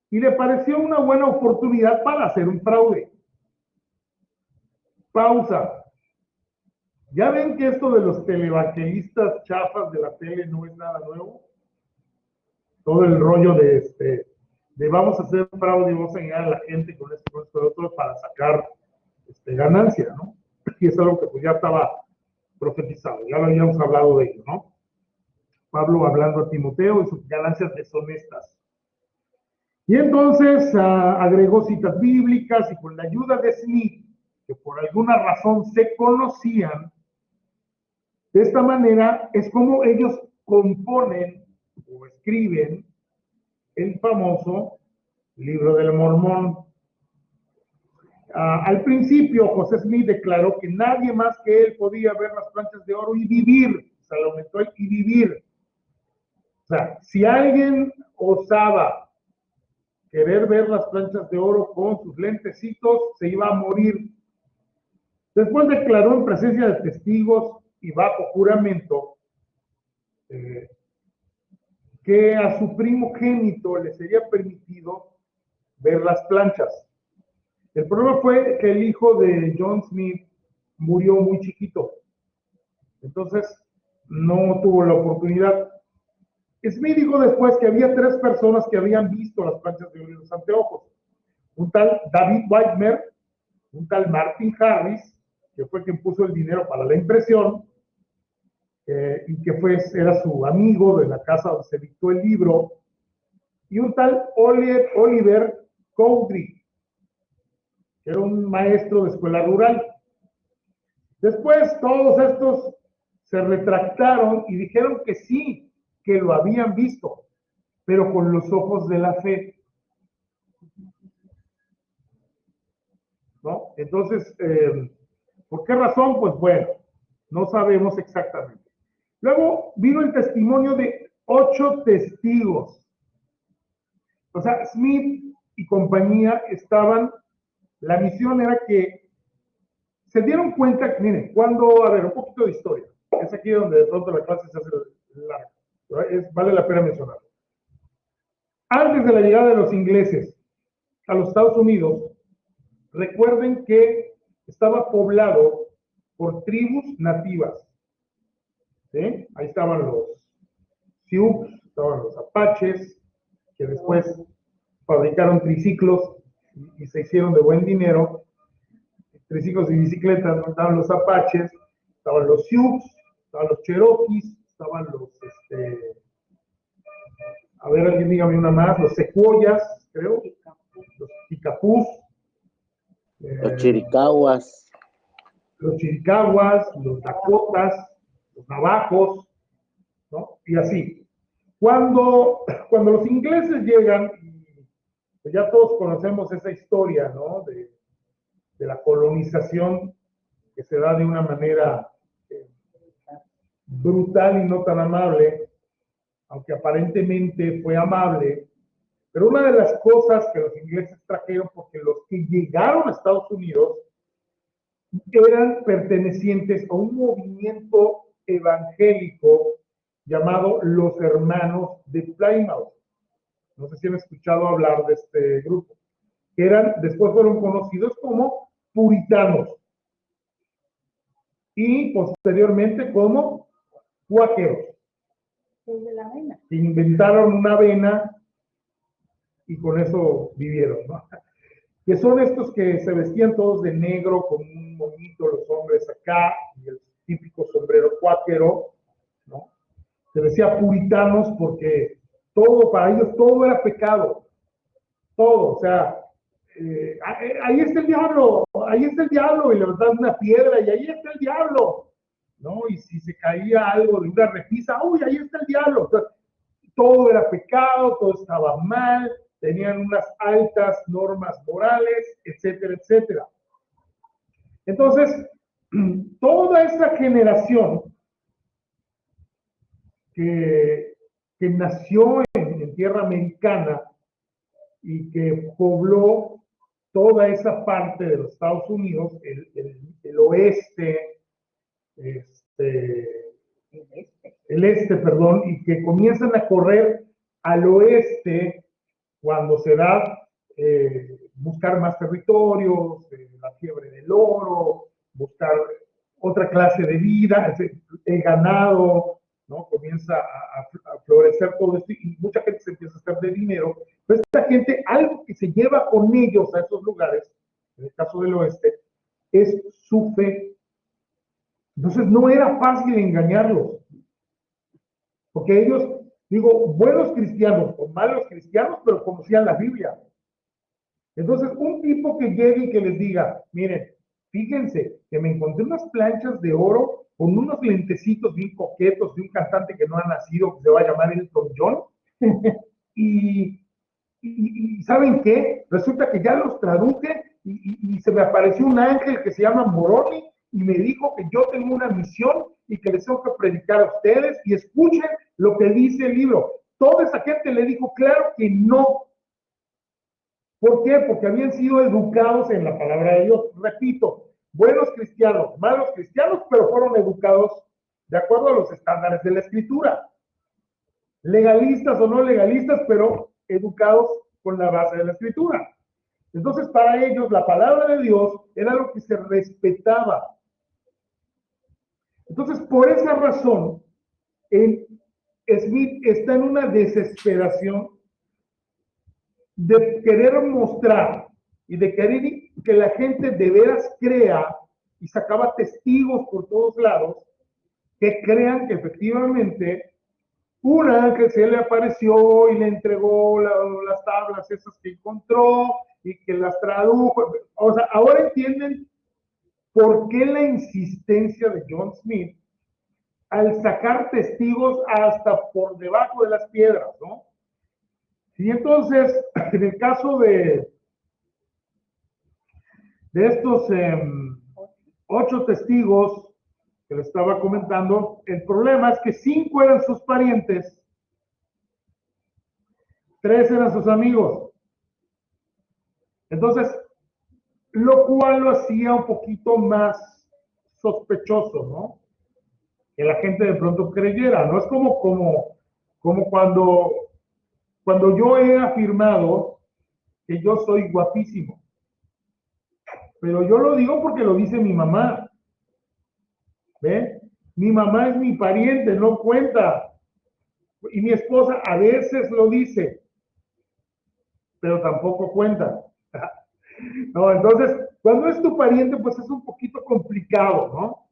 y le pareció una buena oportunidad para hacer un fraude. Pausa. ¿Ya ven que esto de los televangelistas chafas de la tele no es nada nuevo? Todo el rollo de vamos a hacer un fraude y vamos a engañar a la gente con esto, otro para sacar ganancia, ¿no? Y es algo que pues ya estaba profetizado, ya lo habíamos hablado de ello, ¿no? Pablo hablando a Timoteo y sus ganancias deshonestas. Y entonces agregó citas bíblicas y con la ayuda de Smith, que por alguna razón se conocían, de esta manera es como ellos componen o escriben el famoso Libro del Mormón. Al principio, José Smith declaró que nadie más que él podía ver las planchas de oro y vivir. O sea, lo aumentó el y vivir. O sea, si alguien osaba querer ver las planchas de oro con sus lentecitos, se iba a morir. Después declaró en presencia de testigos y bajo juramento que a su primogénito le sería permitido ver las planchas. El problema fue que el hijo de John Smith murió muy chiquito. Entonces, no tuvo la oportunidad. Smith dijo después que había 3 personas que habían visto las planchas de oro y los anteojos. Un tal David Whitmer, un tal Martin Harris, que fue quien puso el dinero para la impresión, y que era su amigo de la casa donde se dictó el libro, y un tal Oliver Cowdery, que era un maestro de escuela rural. Después todos estos se retractaron y dijeron que sí, que lo habían visto, pero con los ojos de la fe. ¿No? Entonces, ¿Por qué razón? Pues bueno, no sabemos exactamente. Luego vino el testimonio de 8 testigos. O sea, Smith y compañía estaban, la misión era que se dieron cuenta, miren, cuando, a ver, un poquito de historia, es aquí donde de pronto la clase se hace larga, vale la pena mencionar. Antes de la llegada de los ingleses a los Estados Unidos, recuerden que estaba poblado por tribus nativas, ¿sí? Ahí estaban los Sioux, estaban los Apaches, que después fabricaron triciclos y se hicieron de buen dinero, triciclos y bicicletas, ¿no? Estaban los Apaches, estaban los Sioux, estaban los Cherokees, estaban los, a ver, alguien dígame una más, los Sequoyas, creo, los Chicapús, Los chiricahuas. los Chiricahuas, los Dakotas, los Navajos, ¿no? Y así. Cuando los ingleses llegan, pues ya todos conocemos esa historia, ¿no? De la colonización que se da de una manera brutal y no tan amable, aunque aparentemente fue amable, pero una de las cosas que los ingleses trajeron, porque los que llegaron a Estados Unidos eran pertenecientes a un movimiento evangélico llamado los Hermanos de Plymouth. No sé si han escuchado hablar de este grupo, que después fueron conocidos como puritanos y posteriormente como cuáqueros. De la avena. Inventaron una avena y con eso vivieron, ¿no? Que son estos que se vestían todos de negro con un moñito, los hombres acá, y el típico sombrero cuáquero, ¿no? Se decía puritanos porque para ellos todo era pecado, todo, o sea, ahí está el diablo, y levantaban una piedra, y ahí está el diablo, ¿no? Y si se caía algo de una repisa, ¡uy, ahí está el diablo! Entonces, todo era pecado, todo estaba mal, tenían unas altas normas morales, etcétera, etcétera. Entonces, toda esa generación que nació en tierra americana y que pobló toda esa parte de los Estados Unidos, el oeste, el este, perdón, y que comienzan a correr al oeste cuando se da buscar más territorios, la fiebre del oro, buscar otra clase de vida, el ganado, ¿no? Comienza a florecer todo esto y mucha gente se empieza a hacer de dinero. Pero esta gente, algo que se lleva con ellos a esos lugares, en el caso del oeste, es su fe. Entonces no era fácil engañarlos, porque ellos, digo, buenos cristianos o malos cristianos, pero conocían la Biblia. Entonces, un tipo que llegue y que les diga, miren, fíjense que me encontré unas planchas de oro con unos lentecitos bien coquetos de un cantante que no ha nacido, que se va a llamar Elton John, y ¿saben qué? Resulta que ya los traduje y se me apareció un ángel que se llama Moroni y me dijo que yo tengo una misión y que les tengo que predicar a ustedes y escuchen lo que dice el libro. Toda esa gente le dijo, claro que no. ¿Por qué? Porque habían sido educados en la palabra de Dios. Repito, buenos cristianos, malos cristianos, pero fueron educados de acuerdo a los estándares de la Escritura. Legalistas o no legalistas, pero educados con la base de la Escritura. Entonces, para ellos, la palabra de Dios era lo que se respetaba. Entonces, por esa razón, Smith está en una desesperación de querer mostrar y de querer que la gente de veras crea y sacaba testigos por todos lados que crean que efectivamente un ángel se le apareció y le entregó las tablas esas que encontró y que las tradujo. O sea, ahora entienden por qué la insistencia de John Smith al sacar testigos hasta por debajo de las piedras, ¿no? Y entonces, en el caso de estos 8 testigos que le estaba comentando. El problema es que 5 eran sus parientes, 3 eran sus amigos. Entonces, lo cual lo hacía un poquito más sospechoso, ¿no? Que la gente de pronto creyera, ¿no? Es como cuando yo he afirmado que yo soy guapísimo. Pero yo lo digo porque lo dice mi mamá. ¿Ve? Mi mamá es mi pariente, no cuenta. Y mi esposa a veces lo dice, pero tampoco cuenta. No, entonces, cuando es tu pariente, pues es un poquito complicado, ¿no?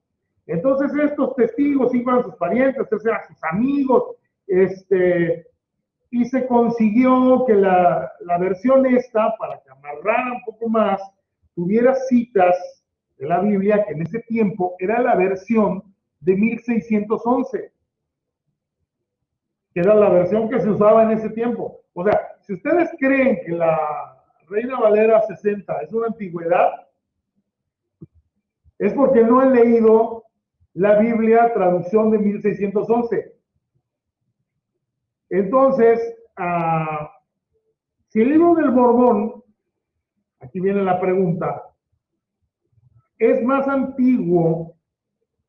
Entonces, estos testigos, 5 eran sus parientes, 3 eran sus amigos, y se consiguió que la versión esta, para que amarrara un poco más, tuviera citas de la Biblia, que en ese tiempo era la versión de 1611, que era la versión que se usaba en ese tiempo. O sea, si ustedes creen que la Reina Valera 60 es una antigüedad, es porque no han leído la Biblia traducción de 1611. Entonces, si el libro del Mormón, aquí viene la pregunta, es más antiguo,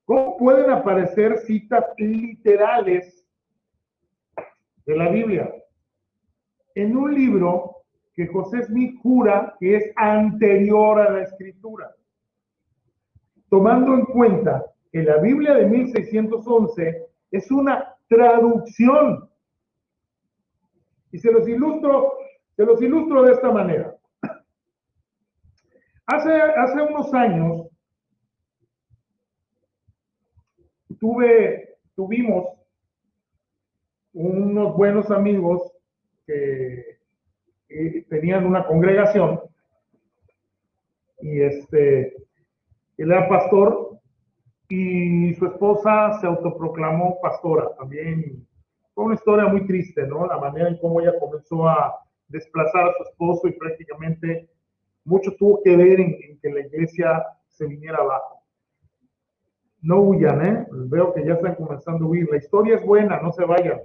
¿cómo pueden aparecer citas literales de la Biblia en un libro que José Smith jura que es anterior a la escritura? Tomando en cuenta que la Biblia de 1611 es una traducción. Y se los ilustro de esta manera. Hace unos años tuvimos unos buenos amigos que tenían una congregación y él era pastor y su esposa se autoproclamó pastora también. Fue una historia muy triste, ¿no? La manera en cómo ella comenzó a desplazar a su esposo y prácticamente mucho tuvo que ver en que la iglesia se viniera abajo. No huyan, ¿eh? Veo que ya están comenzando a huir. La historia es buena, no se vayan.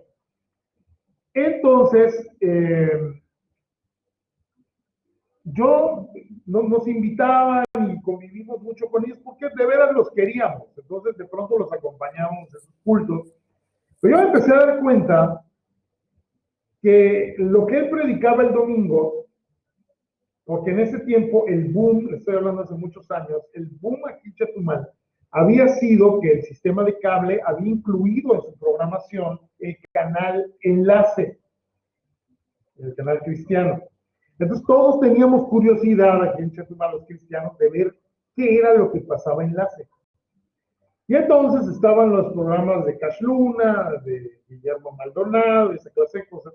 Entonces, nos invitaban y convivimos mucho con ellos porque de veras los queríamos. Entonces, de pronto los acompañábamos en sus cultos. Pero yo me empecé a dar cuenta que lo que él predicaba el domingo, porque en ese tiempo el boom, le estoy hablando hace muchos años, el boom aquí en Chetumal había sido que el sistema de cable había incluido en su programación el canal Enlace, el canal cristiano. Entonces todos teníamos curiosidad aquí en Chetumal, los cristianos, de ver qué era lo que pasaba en Enlace. Y entonces estaban los programas de Cash Luna, de Guillermo Maldonado, esa clase de cosas.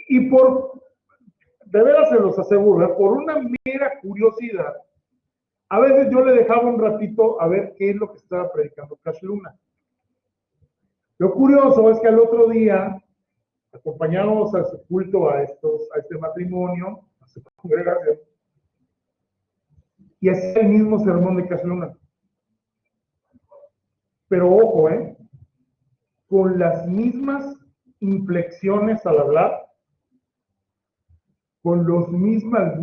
Y de veras se los aseguro, por una mera curiosidad, a veces yo le dejaba un ratito a ver qué es lo que estaba predicando Cash Luna. Lo curioso es que al otro día acompañamos a su culto a este matrimonio, a su congregación, y hacía el mismo sermón de Cash Luna. Pero ojo, con las mismas inflexiones al hablar, con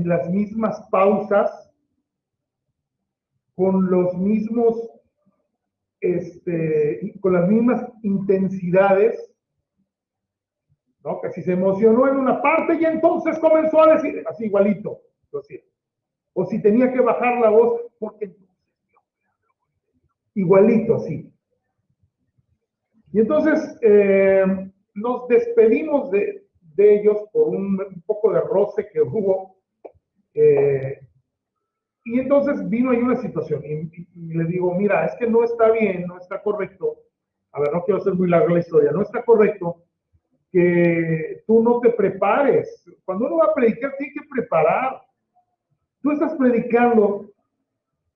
las mismas pausas, con los mismos, con las mismas intensidades, ¿no? Que si se emocionó en una parte y entonces comenzó a decir, así igualito, lo decía. O si tenía que bajar la voz, porque igualito, así. Y entonces nos despedimos de ellos por un poco de roce que hubo. Y entonces vino ahí una situación y le digo, mira, es que no está bien, no está correcto. A ver, no quiero hacer muy larga la historia. No está correcto que tú no te prepares. Cuando uno va a predicar, tiene que preparar. Tú estás predicando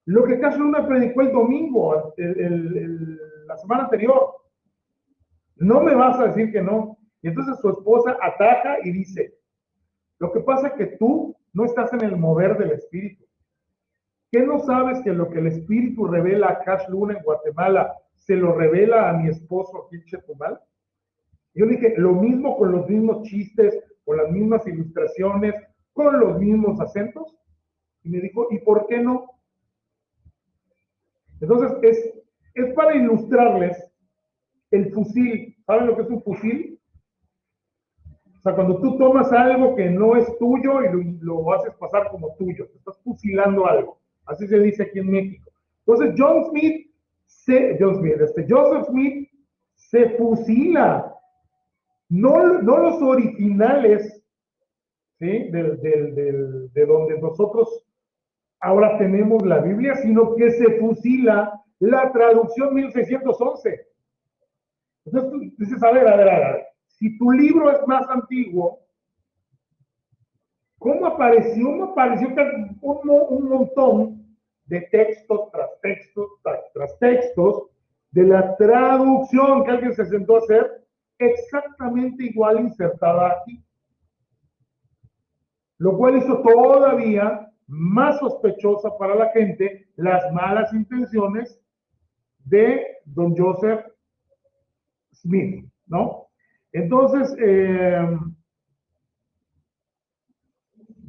lo que Cash Luna predicó el domingo, la semana anterior. No me vas a decir que no. Y entonces su esposa ataca y dice, lo que pasa es que tú no estás en el mover del espíritu. ¿Qué no sabes que lo que el Espíritu revela a Cash Luna en Guatemala se lo revela a mi esposo aquí en Chetumal? Yo dije, lo mismo con los mismos chistes, con las mismas ilustraciones, con los mismos acentos. Y me dijo, ¿y por qué no? Entonces, es para ilustrarles el fusil. ¿Saben lo que es un fusil? O sea, cuando tú tomas algo que no es tuyo y lo haces pasar como tuyo, te estás fusilando algo. Así se dice aquí en México. Entonces, Joseph Smith se fusila. No los originales, ¿sí? De donde nosotros ahora tenemos la Biblia, sino que se fusila la traducción 1611. Entonces tú dices, a ver, si tu libro es más antiguo, ¿cómo apareció? Me apareció un montón de textos tras textos de la traducción que alguien se sentó a hacer exactamente igual insertada aquí. Lo cual hizo todavía más sospechosa para la gente las malas intenciones de don Joseph Smith, ¿no? Entonces,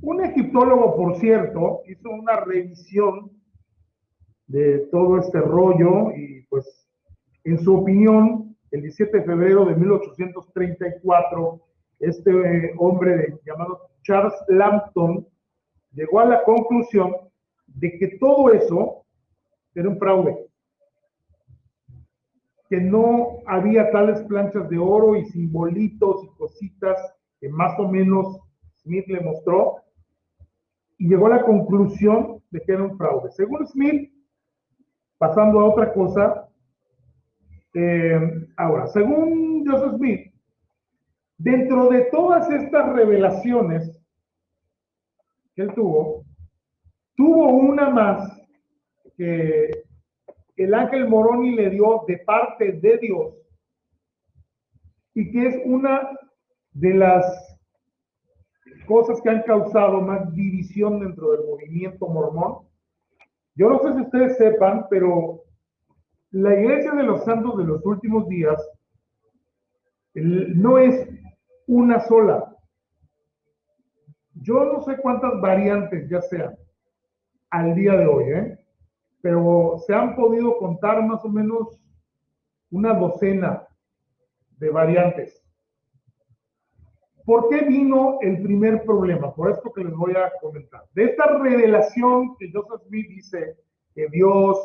un egiptólogo, por cierto, hizo una revisión de todo este rollo y pues, en su opinión, el 17 de febrero de 1834, este hombre llamado Charles Lampton llegó a la conclusión de que todo eso era un fraude, que no había tales planchas de oro y simbolitos y cositas que más o menos Smith le mostró, y llegó a la conclusión de que era un fraude. Según Smith, pasando a otra cosa, ahora, según Joseph Smith, dentro de todas estas revelaciones que él tuvo una más que el ángel Moroni le dio de parte de Dios, y que es una de las cosas que han causado más división dentro del movimiento mormón. Yo no sé si ustedes sepan, pero la Iglesia de los Santos de los Últimos Días no es una sola. Yo no sé cuántas variantes ya sean al día de hoy, pero se han podido contar más o menos una docena de variantes. ¿Por qué vino el primer problema? Por esto que les voy a comentar. De esta revelación que Joseph Smith dice que Dios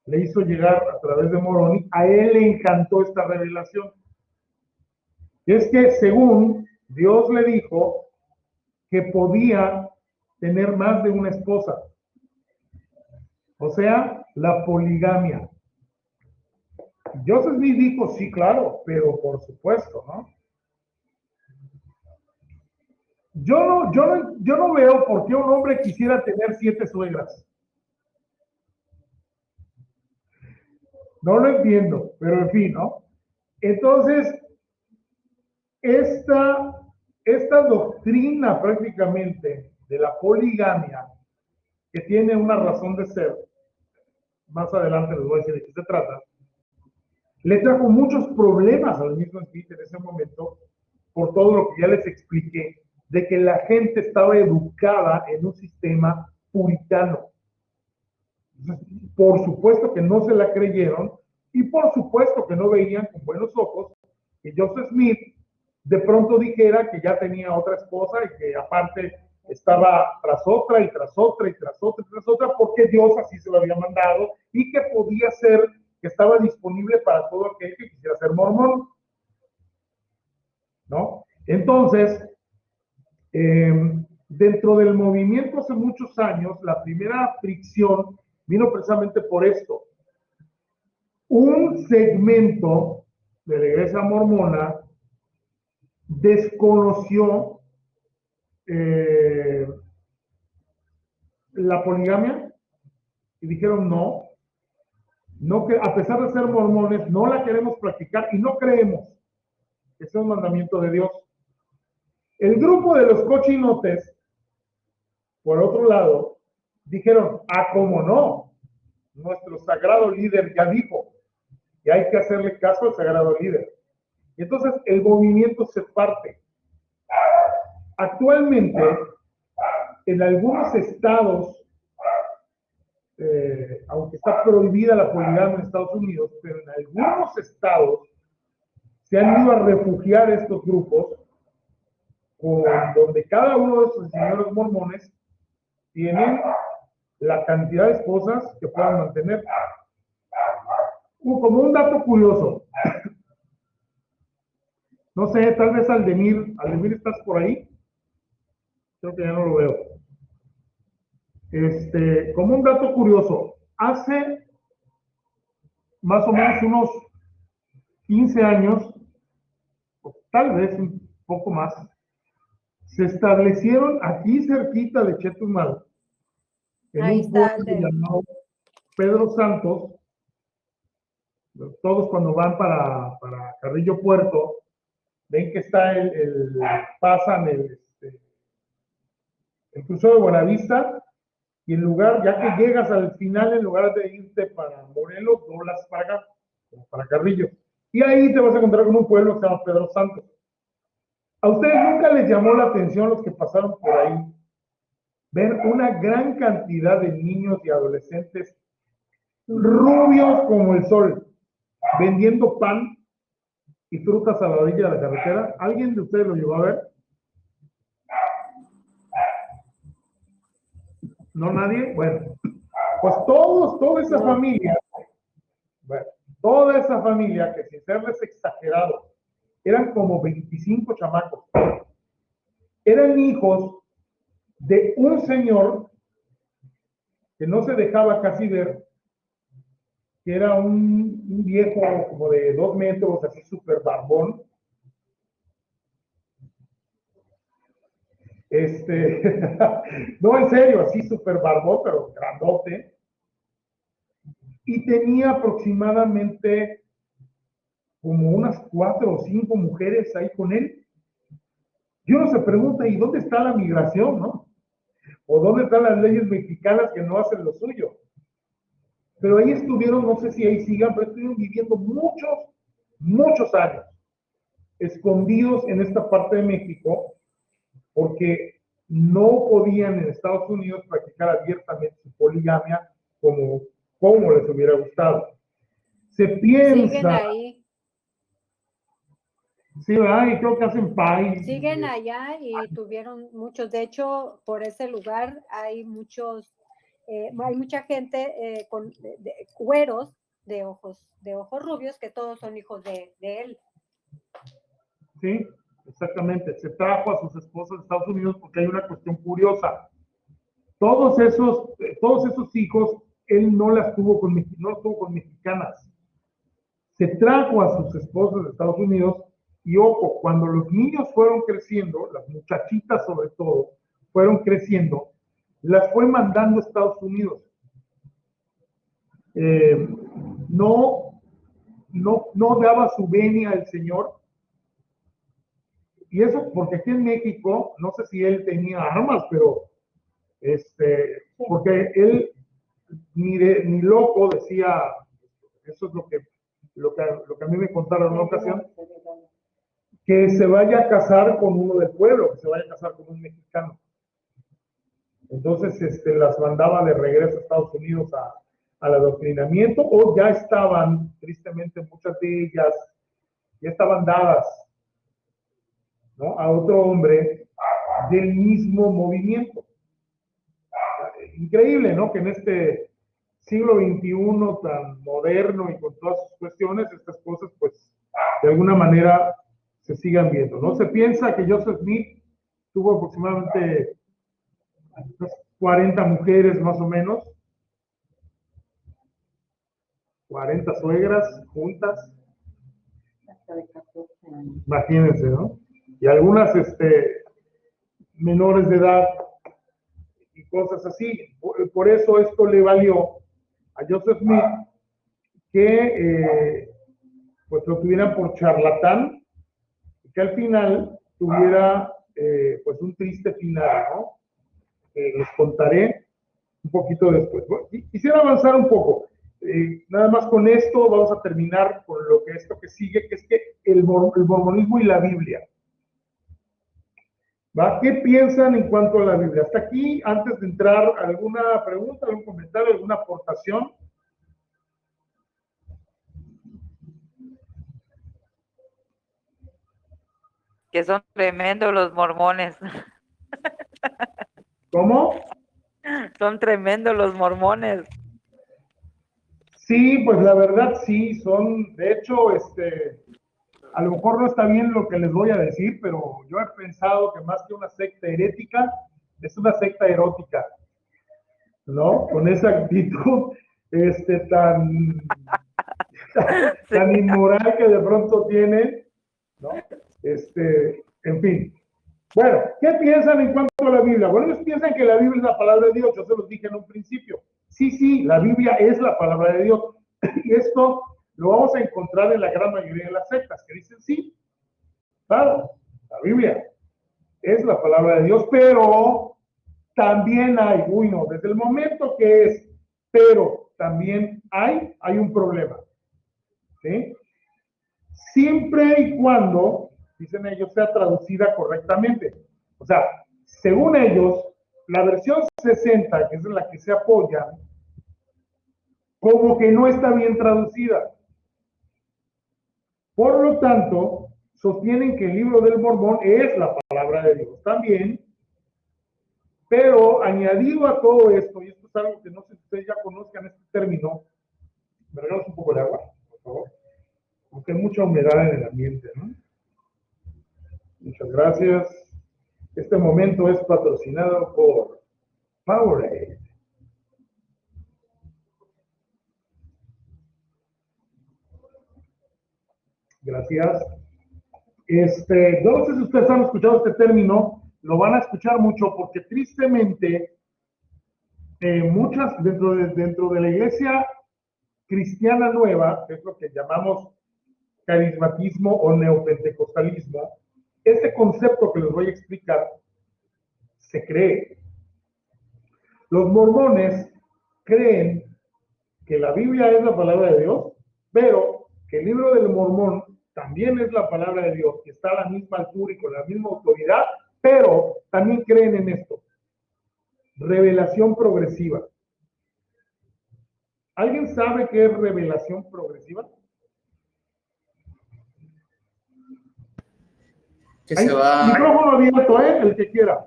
le hizo llegar a través de Moroni, a él le encantó esta revelación. Y es que según Dios le dijo que podía tener más de una esposa. O sea, la poligamia. Joseph Smith dijo, sí, claro, pero por supuesto, ¿no? Yo no veo por qué un hombre quisiera tener 7 suegras. No lo entiendo, pero en fin, ¿no? Entonces, esta doctrina prácticamente de la poligamia, que tiene una razón de ser, más adelante les voy a decir de qué se trata, le trajo muchos problemas al mismo Smith en ese momento, por todo lo que ya les expliqué, de que la gente estaba educada en un sistema puritano. Por supuesto que no se la creyeron y por supuesto que no veían con buenos ojos que Joseph Smith de pronto dijera que ya tenía otra esposa y que aparte estaba tras otra y tras otra y tras otra y tras otra, porque Dios así se lo había mandado y que podía ser, que estaba disponible para todo aquel que quisiera ser mormón, ¿no? Entonces, dentro del movimiento hace muchos años, la primera fricción vino precisamente por esto. Un segmento de la iglesia mormona desconoció la poligamia y dijeron no que a pesar de ser mormones, no la queremos practicar y no creemos que sea un mandamiento de Dios. El grupo de los cochinotes, por otro lado, dijeron, cómo no, nuestro sagrado líder ya dijo, y hay que hacerle caso al sagrado líder. Y entonces el movimiento se parte. Actualmente, en algunos estados, aunque está prohibida la poligamia en Estados Unidos, pero en algunos estados se han ido a refugiar estos grupos, donde cada uno de esos señores mormones tienen la cantidad de esposas que puedan mantener. Como un dato curioso, no sé, tal vez Aldemir, ¿estás por ahí? Creo que ya no lo veo. Como un dato curioso, hace más o menos unos 15 años, o tal vez un poco más, se establecieron aquí cerquita de Chetumal, en Ahí un está pueblo llamado Pedro Santos. Todos cuando van para Carrillo Puerto, ven que está pasan el crucero de Buenavista, y en lugar, ya que llegas al final, en lugar de irte para Morelos, doblas para acá, para Carrillo. Y ahí te vas a encontrar con un pueblo que se llama Pedro Santos. ¿A ustedes nunca les llamó la atención, los que pasaron por ahí, ver una gran cantidad de niños y adolescentes rubios como el sol, vendiendo pan y frutas a la orilla de la carretera? ¿Alguien de ustedes lo llegó a ver? ¿No, nadie? Bueno, pues toda esa familia, bueno, toda esa familia, que sin serles exagerado, eran como 25 chamacos, eran hijos de un señor que no se dejaba casi ver, que era un viejo como de 2 metros, así súper barbón. No, en serio, así súper barbón, pero grandote. Y tenía aproximadamente como unas 4 o 5 mujeres ahí con él. Y uno se pregunta, ¿y dónde está la migración, no? ¿O dónde están las leyes mexicanas que no hacen lo suyo? Pero ahí estuvieron, no sé si ahí sigan, pero estuvieron viviendo muchos años, escondidos en esta parte de México, porque no podían en Estados Unidos practicar abiertamente su poligamia como les hubiera gustado. Se piensa... Siguen ahí. Sí, ¿verdad? Y creo que hacen pie. Siguen allá y tuvieron muchos. De hecho, por ese lugar hay hay mucha gente con güeros de ojos rubios, que todos son hijos de él. Sí, exactamente. Se trajo a sus esposas de Estados Unidos porque hay una cuestión curiosa. Todos esos hijos, él no los tuvo con mexicanas. Se trajo a sus esposas de Estados Unidos. Y ojo, cuando los niños fueron creciendo, las muchachitas sobre todo, fueron creciendo, las fue mandando a Estados Unidos. No daba su venia al señor. Y eso porque aquí en México, no sé si él tenía armas, pero porque él ni loco decía, eso es lo que a mí me contaron en una ocasión, que se vaya a casar con uno del pueblo, que se vaya a casar con un mexicano. Entonces las mandaba de regreso a Estados Unidos al adoctrinamiento, o ya estaban, tristemente muchas de ellas, ya estaban dadas, ¿no?, a otro hombre del mismo movimiento. Increíble, ¿no?, que en este siglo XXI tan moderno y con todas sus cuestiones, estas cosas, pues, de alguna manera se sigan viendo, ¿no? Se piensa que Joseph Smith tuvo aproximadamente 40 mujeres, más o menos, 40 suegras juntas. Hasta de 14 años. Imagínense, ¿no? Y algunas menores de edad y cosas así. Por eso esto le valió a Joseph Smith que pues lo tuvieran por charlatán y que al final tuviera pues un triste final, ¿no? Les contaré. un poquito después. Bueno, quisiera avanzar un poco. Nada más con esto vamos a terminar con lo que esto que sigue, que es que el mormonismo y la Biblia. ¿Va? ¿Qué piensan en cuanto a la Biblia? Hasta aquí, antes de entrar, ¿alguna pregunta, algún comentario, alguna aportación? Que son tremendos los mormones. ¿Cómo? Son tremendos los mormones. Sí, pues la verdad sí, son, de hecho, a lo mejor no está bien lo que les voy a decir, pero yo he pensado que más que una secta herética, es una secta erótica, ¿no? Con esa actitud, tan, tan inmoral que de pronto tienen, ¿no? En fin. Bueno, ¿qué piensan en cuanto a la Biblia? Bueno, ellos piensan que la Biblia es la palabra de Dios, yo se los dije en un principio. Sí, la Biblia es la palabra de Dios. Y esto lo vamos a encontrar en la gran mayoría de las sectas, que dicen sí, claro, la Biblia es la palabra de Dios, pero también hay, desde el momento que es, pero también hay un problema, ¿sí? Siempre y cuando, dicen ellos, sea traducida correctamente. O sea, según ellos, la versión 60, que es en la que se apoyan, como que no está bien traducida. Por lo tanto, sostienen que el libro del Mormón es la palabra de Dios también, pero añadido a todo esto, y esto es algo que no sé si ustedes ya conozcan este término, ¿me regalas un poco de agua, por favor? Porque hay mucha humedad en el ambiente, ¿no? Muchas gracias. Este momento es patrocinado por Powerade. Gracias. Yo no sé si ustedes han escuchado este término, lo van a escuchar mucho porque tristemente muchas dentro de la iglesia cristiana nueva, que es lo que llamamos carismatismo o neopentecostalismo, este concepto que les voy a explicar se cree. Los mormones creen que la Biblia es la palabra de Dios, pero que el libro del Mormón también es la palabra de Dios, que está a la misma altura y con la misma autoridad, pero también creen en esto: revelación progresiva. ¿Alguien sabe qué es revelación progresiva? Que se va, micrófono abierto, el que quiera.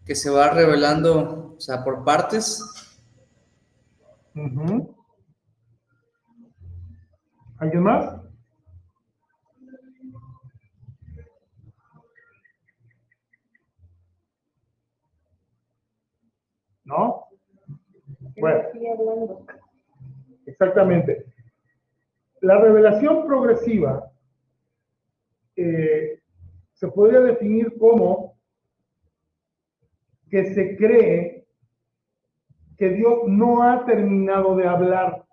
que se va revelando, o sea, por partes. ¿Alguien más? ¿No? Bueno, exactamente. La revelación progresiva se podría definir como que se cree que Dios no ha terminado de hablar.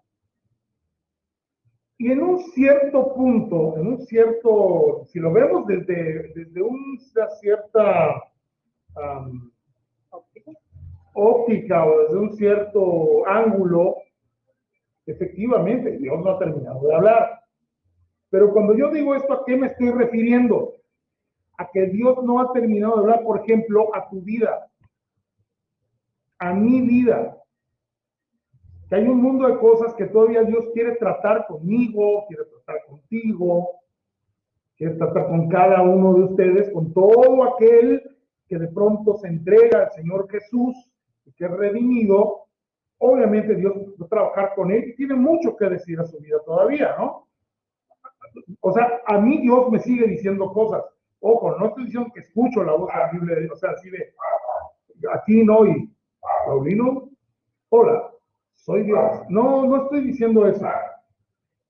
Y en un cierto punto, si lo vemos desde una cierta óptica o desde un cierto ángulo, efectivamente, Dios no ha terminado de hablar. Pero cuando yo digo esto, ¿a qué me estoy refiriendo? A que Dios no ha terminado de hablar, por ejemplo, a tu vida, a mi vida. Que hay un mundo de cosas que todavía Dios quiere tratar conmigo, quiere tratar contigo, quiere tratar con cada uno de ustedes, con todo aquel que de pronto se entrega al Señor Jesús y que es redimido. Obviamente Dios va a trabajar con él y tiene mucho que decir a su vida todavía, ¿no? O sea, a mí Dios me sigue diciendo cosas. Ojo, no estoy diciendo que escucho la voz de la Biblia, o sea, así de aquí no, y Paulino, hola, soy Dios. No estoy diciendo eso.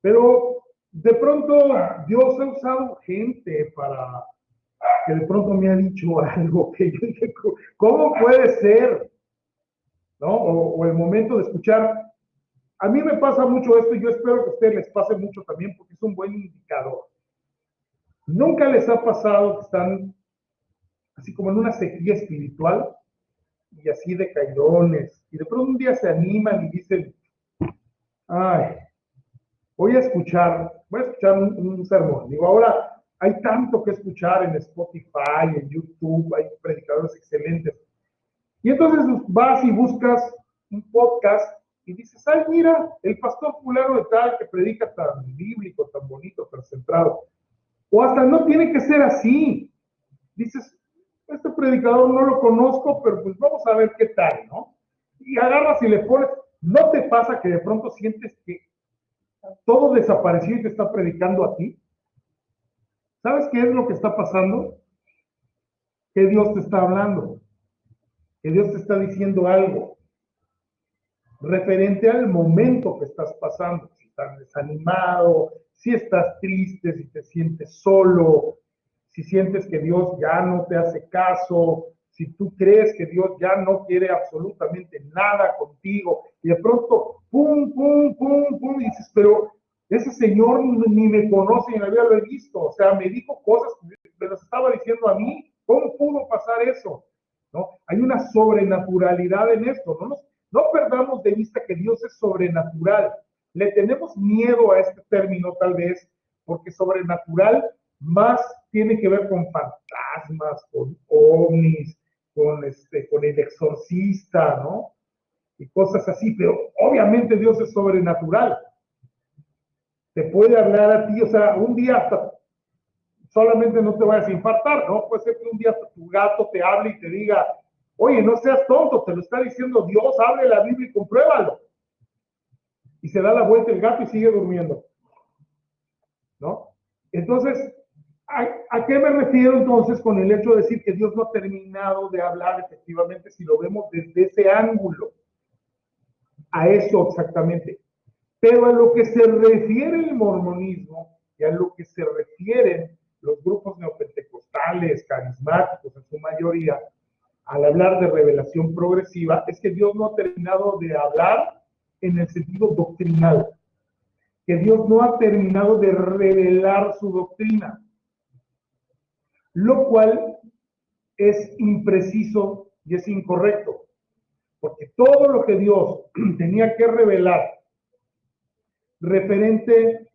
Pero de pronto Dios ha usado gente para que de pronto me ha dicho algo que yo dije, ¿cómo puede ser? ¿No? O el momento de escuchar. A mí me pasa mucho esto y yo espero que a ustedes les pase mucho también porque es un buen indicador. ¿Nunca les ha pasado que están así como en una sequía espiritual y así de cairones, y de pronto un día se animan y dicen, ay, voy a escuchar un sermón. Digo, ahora hay tanto que escuchar en Spotify, en YouTube, hay predicadores excelentes. Y entonces vas y buscas un podcast y dices, ay, mira, el pastor fulano de tal que predica tan bíblico, tan bonito, tan centrado. O hasta no tiene que ser así. Dices, este predicador no lo conozco, pero pues vamos a ver qué tal, ¿no? Y agarras y le pones, ¿no te pasa que de pronto sientes que todo desapareció y te está predicando a ti? ¿Sabes qué es lo que está pasando? Que Dios te está hablando, que Dios te está diciendo algo referente al momento que estás pasando, si estás desanimado, si estás triste, si te sientes solo, si sientes que Dios ya no te hace caso, si tú crees que Dios ya no quiere absolutamente nada contigo, y de pronto, pum, pum, pum, pum, y dices, pero ese señor ni me conoce, ni me había lo he visto, o sea, me dijo cosas, me las estaba diciendo a mí, ¿cómo pudo pasar eso? ¿No? Hay una sobrenaturalidad en esto, no perdamos de vista que Dios es sobrenatural. Le tenemos miedo a este término tal vez, porque sobrenatural más tiene que ver con fantasmas, con ovnis, con el exorcista, ¿no? Y cosas así, pero obviamente Dios es sobrenatural. Te puede hablar a ti, o sea, un día hasta solamente no te vayas a infartar, ¿no? Puede ser que un día tu gato te hable y te diga, oye, no seas tonto, te lo está diciendo Dios, abre la Biblia y compruébalo. Y se da la vuelta el gato y sigue durmiendo, ¿no? Entonces, ¿a qué me refiero entonces con el hecho de decir que Dios no ha terminado de hablar efectivamente si lo vemos desde ese ángulo? A eso exactamente. Pero a lo que se refiere el mormonismo y a lo que se refieren los grupos neopentecostales, carismáticos en su mayoría, al hablar de revelación progresiva, es que Dios no ha terminado de hablar en el sentido doctrinal, que Dios no ha terminado de revelar su doctrina, lo cual es impreciso y es incorrecto, porque todo lo que Dios tenía que revelar referente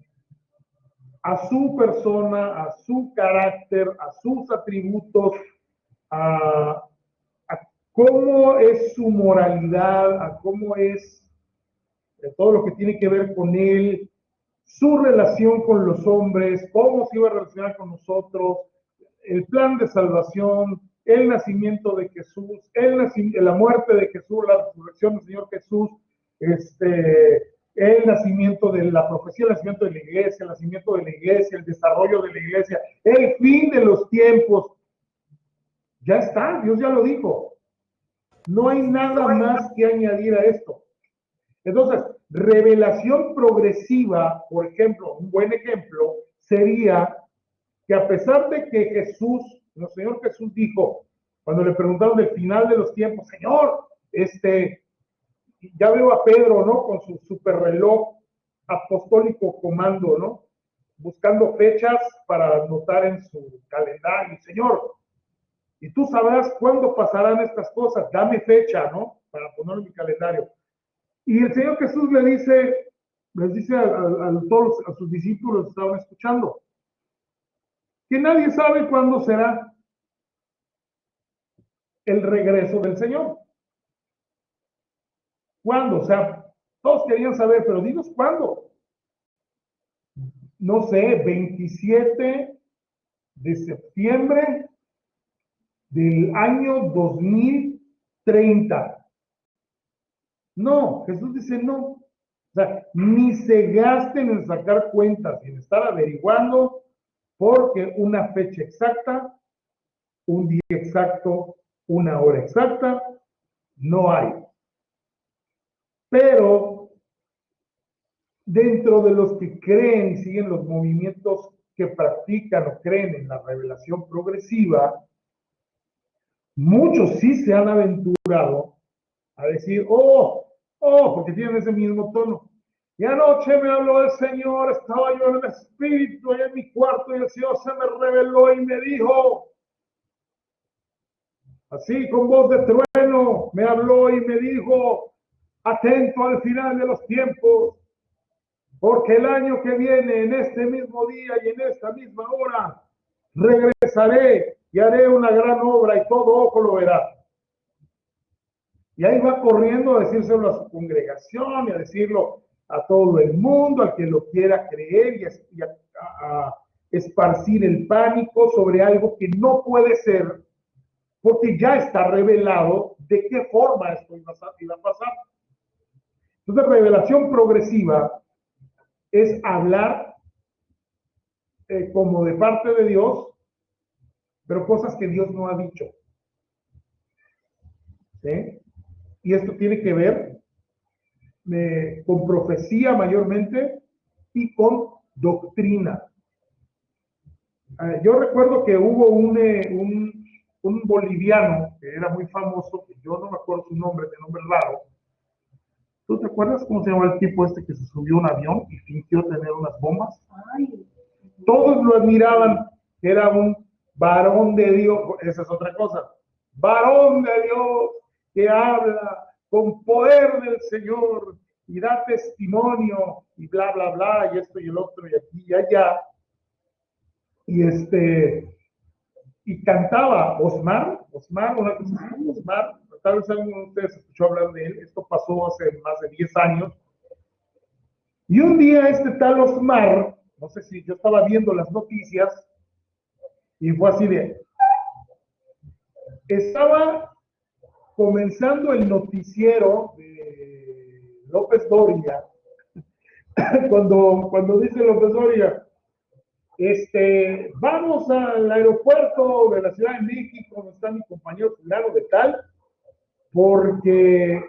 a su persona, a su carácter, a sus atributos, a cómo es su moralidad, a cómo es todo lo que tiene que ver con él, su relación con los hombres, cómo se iba a relacionar con nosotros, el plan de salvación, el nacimiento de Jesús, la muerte de Jesús, la resurrección del Señor Jesús, el nacimiento de la profecía, el nacimiento de la iglesia, el nacimiento de la iglesia, el desarrollo de la iglesia, el fin de los tiempos. Ya está, Dios ya lo dijo. No hay nada más que añadir a esto. Entonces, revelación progresiva, por ejemplo, un buen ejemplo sería que a pesar de que Jesús, el Señor Jesús dijo, cuando le preguntaron del final de los tiempos, Señor, ya veo a Pedro, ¿no? Con su super reloj apostólico comando, ¿no? Buscando fechas para anotar en su calendario. Señor, y tú sabrás cuándo pasarán estas cosas, dame fecha, ¿no? Para ponerlo en mi calendario. Y el Señor Jesús les dice a sus discípulos que estaban escuchando, que nadie sabe cuándo será el regreso del Señor. ¿Cuándo? O sea, todos querían saber, pero dinos cuándo. No sé, 27 de septiembre del año 2030. No, Jesús dice no. O sea, ni se gasten en sacar cuentas, en estar averiguando, porque una fecha exacta, un día exacto, una hora exacta, no hay. Pero dentro de los que creen y siguen los movimientos que practican o creen en la revelación progresiva, muchos sí se han aventurado a decir, porque tienen ese mismo tono. Y anoche me habló el Señor, estaba yo en el Espíritu, allá en mi cuarto, y el Señor se me reveló y me dijo, Así con voz de trueno me habló y me dijo, atento al final de los tiempos, porque el año que viene, en este mismo día y en esta misma hora, regresaré y haré una gran obra y todo ojo lo verá. Y ahí va corriendo a decírselo a su congregación y a decirlo a todo el mundo, al que lo quiera creer y a esparcir el pánico sobre algo que no puede ser, porque ya está revelado de qué forma esto iba a pasar. Entonces, revelación progresiva es hablar como de parte de Dios, pero cosas que Dios no ha dicho. ¿Sí? Y esto tiene que ver con profecía mayormente y con doctrina. Yo recuerdo que hubo un boliviano que era muy famoso, que yo no me acuerdo su nombre, de nombre raro. ¿Tú te acuerdas cómo se llamaba el tipo este que se subió a un avión y fingió tener unas bombas? Ay. Todos lo admiraban, era un varón de Dios, esa es otra cosa, varón de Dios que habla con poder del Señor y da testimonio y bla, bla, bla, y esto y el otro y aquí y allá. Y cantaba Osmar, una cosa así, Osmar, tal vez alguno de ustedes escuchó hablar de él, esto pasó hace más de 10 años. Y un día este tal Osmar, no sé si yo estaba viendo las noticias, y fue así de, estaba comenzando el noticiero de López Dóriga, cuando dice López Dóriga, vamos al aeropuerto de la Ciudad de México, donde está mi compañero fulano de tal, porque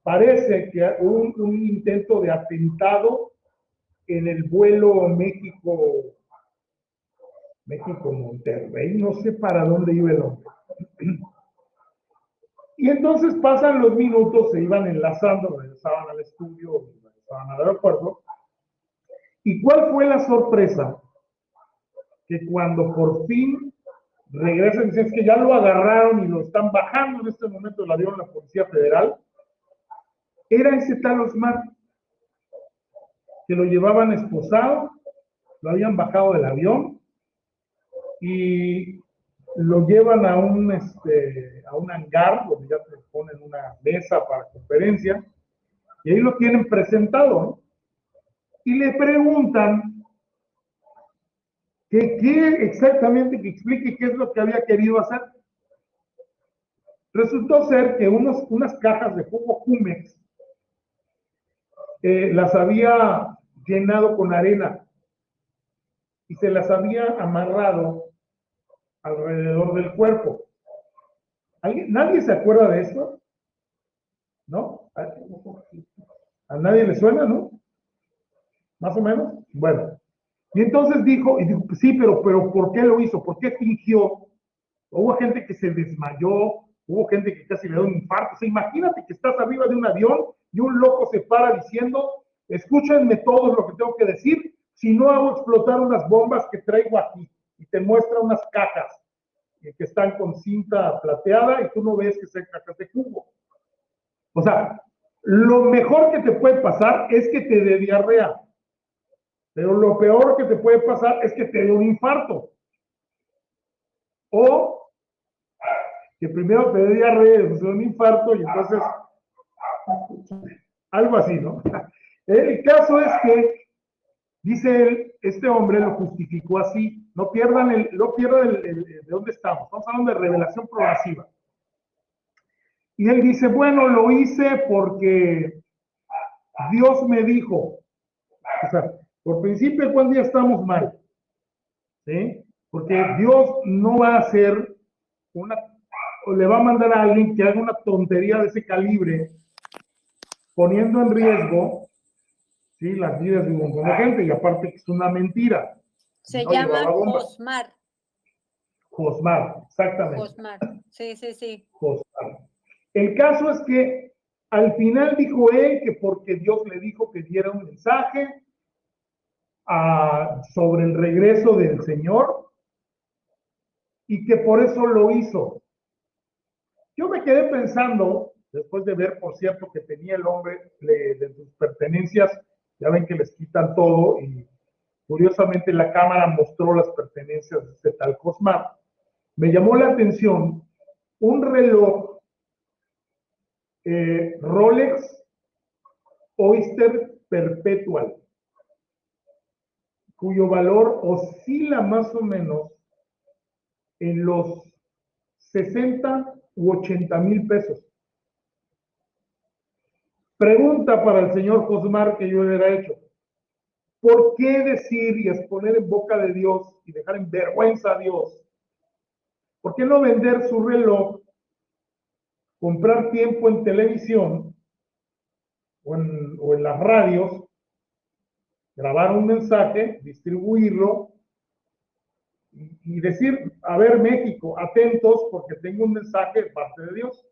parece que hubo un intento de atentado en el vuelo México-Monterrey, no sé para dónde iba el hombre. Y entonces pasan los minutos, se iban enlazando, regresaban al estudio, regresaban al aeropuerto. ¿Y cuál fue la sorpresa? Que cuando por fin regresan, dicen es que ya lo agarraron y lo están bajando en este momento del avión la Policía Federal, era ese tal Osmar, que lo llevaban esposado, lo habían bajado del avión y lo llevan a un hangar donde ya te ponen una mesa para conferencia y ahí lo tienen presentado, ¿no? Y le preguntan que exactamente, que explique qué es lo que había querido hacer. Resultó ser que unas cajas de jugo Jumex las había llenado con arena y se las había amarrado alrededor del cuerpo. ¿Nadie se acuerda de esto? ¿No? ¿A nadie le suena, no? ¿Más o menos? Bueno. Y entonces dijo, sí, pero ¿por qué lo hizo? ¿Por qué fingió? Hubo gente que se desmayó, hubo gente que casi le dio un infarto. O sea, imagínate que estás arriba de un avión y un loco se para diciendo, escúchenme todo lo que tengo que decir, si no hago explotar unas bombas que traigo aquí. Y te muestra unas cajas que están con cinta plateada y tú no ves que sean cajas de jugo. O sea, lo mejor que te puede pasar es que te dé diarrea. Pero lo peor que te puede pasar es que te dé un infarto. O que primero te dé diarrea y después un infarto y entonces algo así, ¿no? El caso es que, dice él, este hombre lo justificó así. No pierdan de dónde estamos. Estamos hablando de revelación progresiva. Y él dice, bueno, lo hice porque Dios me dijo. O sea, por principio, cuando ya estamos mal. ¿Sí? Porque Dios no va a hacer o le va a mandar a alguien que haga una tontería de ese calibre, poniendo en riesgo, ¿sí?, las vidas de un montón de gente, y aparte que es una mentira. Se llama Josmar. Josmar, exactamente. Josmar, sí. Josmar. El caso es que al final dijo él que porque Dios le dijo que diera un mensaje sobre el regreso del Señor y que por eso lo hizo. Yo me quedé pensando, después de ver, por cierto, que tenía el hombre de sus pertenencias, ya ven que les quitan todo, y curiosamente la cámara mostró las pertenencias de este tal Cosmar. Me llamó la atención un reloj Rolex Oyster Perpetual, cuyo valor oscila más o menos en los 60 u 80 mil pesos. Pregunta para el señor Cosmar que yo le hubiera hecho. ¿Por qué decir y exponer en boca de Dios y dejar en vergüenza a Dios? ¿Por qué no vender su reloj, comprar tiempo en televisión o en las radios, grabar un mensaje, distribuirlo y decir, a ver México, atentos porque tengo un mensaje de parte de Dios?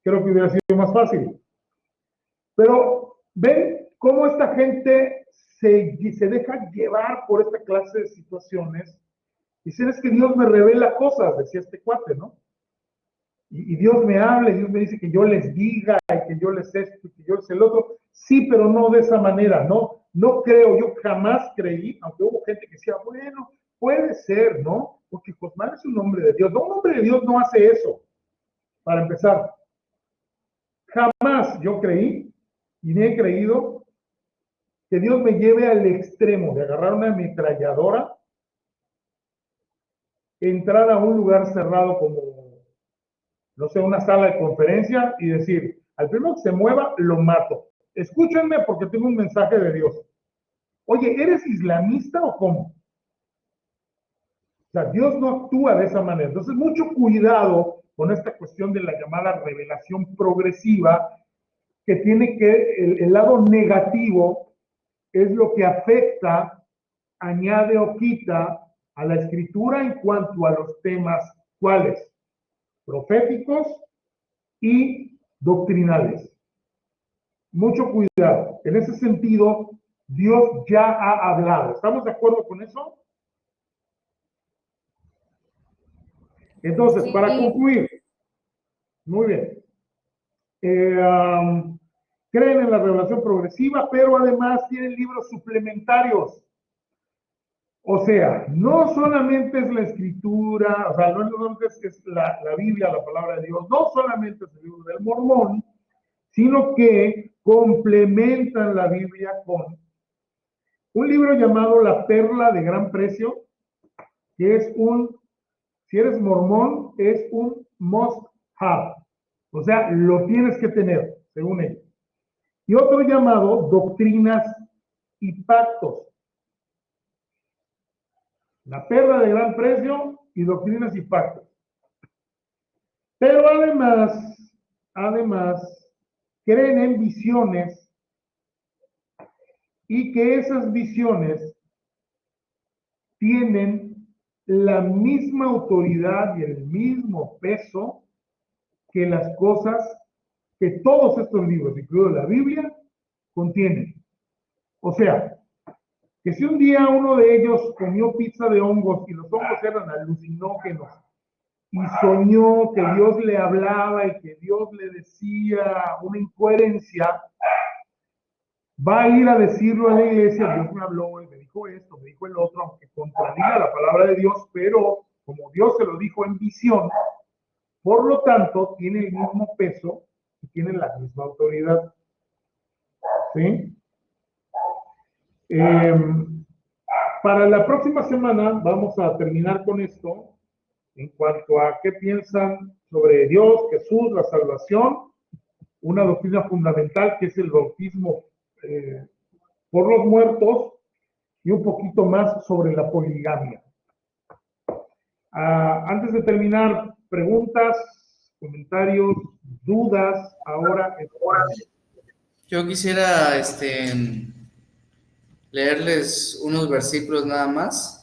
Creo que hubiera sido más fácil. Pero ven cómo esta gente se deja llevar por esta clase de situaciones. Dicen, es que Dios me revela cosas, decía este cuate, ¿no? Y Dios me habla y Dios me dice que yo les diga y que yo les esto y que yo les el otro. Sí, pero no de esa manera, no. No creo, yo jamás creí, aunque hubo gente que decía, bueno, puede ser, ¿no? Porque Cosmar es un hombre de Dios. No, un hombre de Dios no hace eso, para empezar. Jamás yo creí y ni he creído que Dios me lleve al extremo de agarrar una ametralladora, entrar a un lugar cerrado como, no sé, una sala de conferencia y decir, al primero que se mueva, lo mato. Escúchenme porque tengo un mensaje de Dios. Oye, ¿eres islamista o cómo? O sea, Dios no actúa de esa manera. Entonces, mucho cuidado con esta cuestión de la llamada revelación progresiva, que tiene que, el lado negativo es lo que afecta, añade o quita a la escritura en cuanto a los temas, ¿cuáles? Proféticos y doctrinales. Mucho cuidado. En ese sentido, Dios ya ha hablado. ¿Estamos de acuerdo con eso? Entonces, Sí. para concluir, muy bien. Creen en la revelación progresiva, pero además tienen libros suplementarios. O sea, no solamente es la escritura, o sea, no solamente es la Biblia, la palabra de Dios, no solamente es el libro del Mormón, sino que complementan la Biblia con un libro llamado La Perla de Gran Precio, que es si eres mormón, es un must have. O sea, lo tienes que tener, según ellos. Y otro llamado Doctrinas y Pactos. La Perla de Gran Precio y Doctrinas y Pactos. Pero además, creen en visiones y que esas visiones tienen la misma autoridad y el mismo peso que las cosas que todos estos libros, incluido la Biblia, contienen. O sea, que si un día uno de ellos comió pizza de hongos y los hongos eran alucinógenos y soñó que Dios le hablaba y que Dios le decía una incoherencia, va a ir a decirlo a la iglesia, Dios me habló y me dijo esto, me dijo el otro, aunque contradiga la palabra de Dios, pero como Dios se lo dijo en visión, por lo tanto, tiene el mismo peso y tiene la misma autoridad. ¿Sí? Para la próxima semana vamos a terminar con esto en cuanto a qué piensan sobre Dios, Jesús, la salvación, una doctrina fundamental que es el bautismo por los muertos y un poquito más sobre la poligamia. Antes de terminar, preguntas, comentarios, dudas, ahora. Yo quisiera leerles unos versículos nada más.